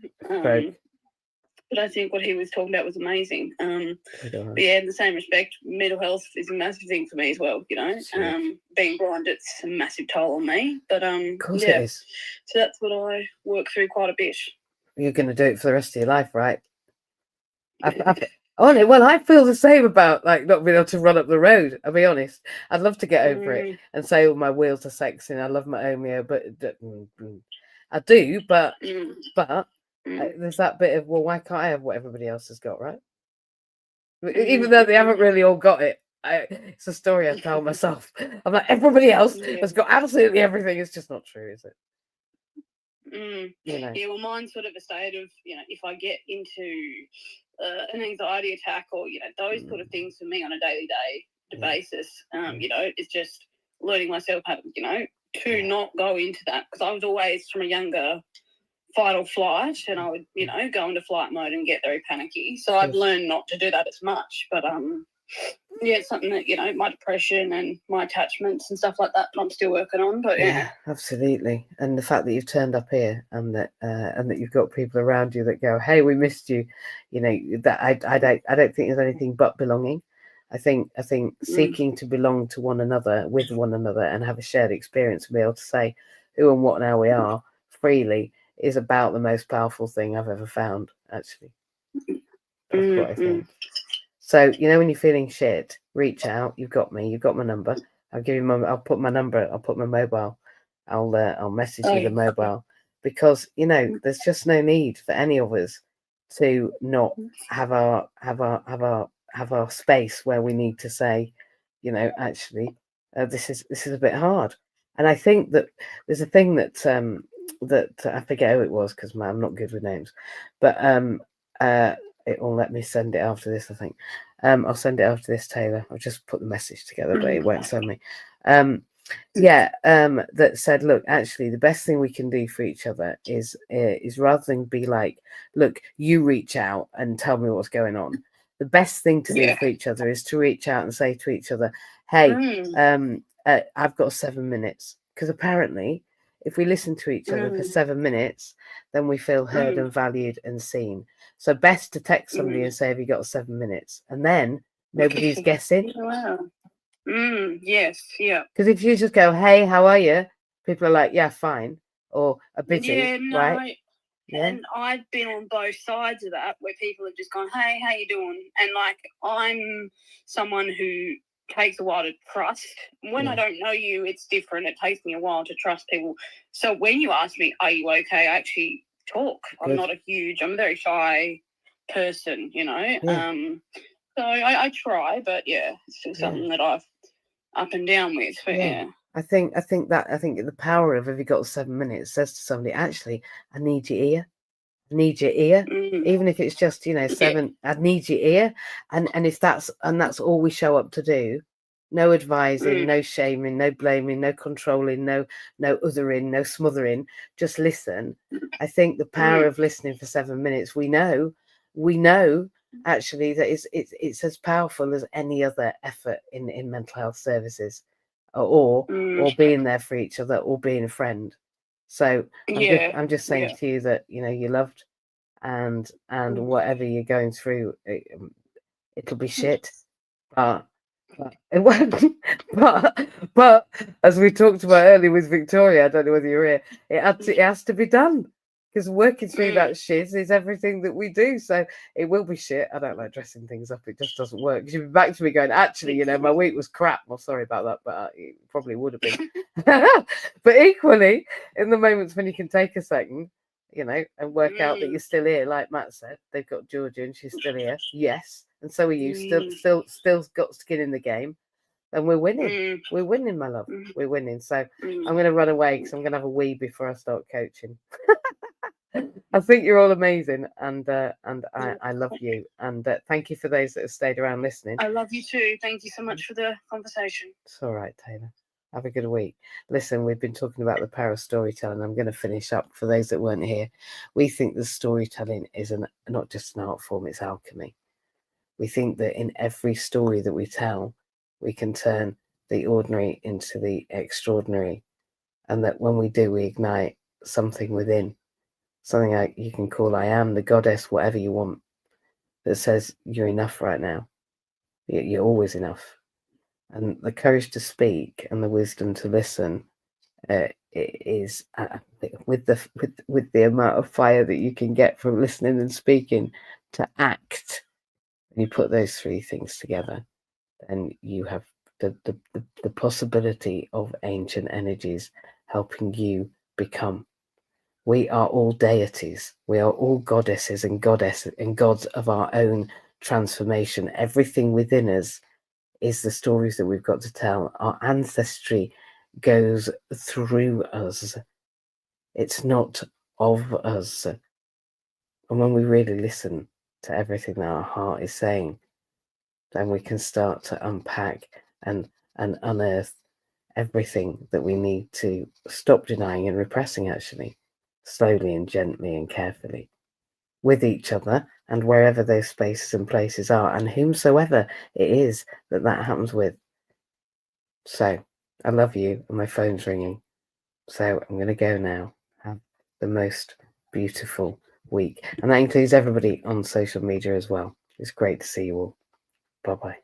But I think what he was talking about was amazing. But in the same respect, mental health is a massive thing for me as well, Being blind, it's a massive toll on me. But of course it is. So that's what I work through quite a bit. You're going to do it for the rest of your life, right? I feel the same about not being able to run up the road. I'll be honest. I'd love to get over it and say all my wheels are sexy and I love my Omeo, but I do. But There's that bit of, well, why can't I have what everybody else has got, right? Even though they haven't really all got it. It's a story I tell myself. I'm like, everybody else has got absolutely everything. It's just not true, is it? You know. Yeah, well, mine's sort of a state of, if I get into an anxiety attack or, those sort of things for me on a daily basis, it's just learning myself how, to not go into that, because I was always from a younger fight or flight, and I would, go into flight mode and get very panicky. So I've learned not to do that as much. But it's something that, my depression and my attachments and stuff like that I'm still working on. But yeah, absolutely. And the fact that you've turned up here and that you've got people around you that go, hey, we missed you, that I don't think there's anything but belonging. I think seeking to belong to one another, with one another, and have a shared experience and be able to say who and what and how we are freely is about the most powerful thing I've ever found, actually. That's what I think. So, when you're feeling shit, reach out. You've got me. You've got my number. I'll give you I'll put my number. I'll put my mobile. I'll message you the mobile, because there's just no need for any of us to not have our space where we need to say, actually, this is a bit hard. And I think that there's a thing that that I forget who it was, because I'm not good with names, but it will let me send it after this, I think. I'll send it after this, Taylor. I'll just put the message together, but it won't send me. That said, look, actually, the best thing we can do for each other is rather than be like, look, you reach out and tell me what's going on. The best thing to do for each other is to reach out and say to each other, hey, I've got 7 minutes. Because apparently, if we listen to each other for 7 minutes, then we feel heard and valued and seen. So best to text somebody and say, have you got 7 minutes? And then nobody's guessing. Wow. Yes, yeah. Because if you just go, hey, how are you? People are like, yeah, fine. Or are busy, right? Yeah. And I've been on both sides of that, where people have just gone, hey, how you doing? And like, I'm someone who takes a while to trust. When I don't know you, it's different. It takes me a while to trust people. So when you ask me, are you okay? I actually talk. Good. I'm a very shy person, so I try, but it's still something that I've up and down with. But I think the power of, if you got 7 minutes, says to somebody, actually, I need your ear. I need your ear. Even if it's just, 7, I need your ear. And if that's all we show up to do, no advising, no shaming, no blaming, no controlling, no othering, no smothering, just listen. I think the power of listening for 7 minutes, we know actually that it's as powerful as any other effort in mental health services, or being there for each other, or being a friend. So I'm just saying to you that you're loved, and whatever you're going through, it'll be shit, but as we talked about earlier with Victoria, I don't know whether you're here, it has to be done, because working through that shit is everything that we do. So it will be shit. I don't like dressing things up. It just doesn't work. You'll be back to me going, actually, my week was crap. Well, sorry about that, but it probably would have been. But equally, in the moments when you can take a second, and work out that you're still here, like Matt said, they've got Georgia and she's still here. Yes. And so are you. Still got skin in the game. And we're winning. We're winning, my love. We're winning. So I'm going to run away, because I'm going to have a wee before I start coaching. I think you're all amazing, and I love you, and thank you for those that have stayed around listening. I love you too. Thank you so much for the conversation. It's all right, Taylor. Have a good week. Listen, we've been talking about the power of storytelling. I'm going to finish up for those that weren't here. We think that storytelling is not just an art form, it's alchemy. We think that in every story that we tell, we can turn the ordinary into the extraordinary, and that when we do, we ignite something within, something like you can call I am, the goddess, whatever you want, that says you're enough right now. You're always enough. And the courage to speak and the wisdom to listen is with the amount of fire that you can get from listening and speaking to act. When you put those three things together, then you have the possibility of ancient energies helping you become We are all deities. We are all goddesses and gods of our own transformation. Everything within us is the stories that we've got to tell. Our ancestry goes through us. It's not of us. And when we really listen to everything that our heart is saying, then we can start to unpack and unearth everything that we need to stop denying and repressing, actually, slowly and gently and carefully, with each other and wherever those spaces and places are, and whomsoever it is that happens with. So, I love you, and my phone's ringing. So I'm going to go now. Have the most beautiful week. And that includes everybody on social media as well. It's great to see you all. Bye-bye.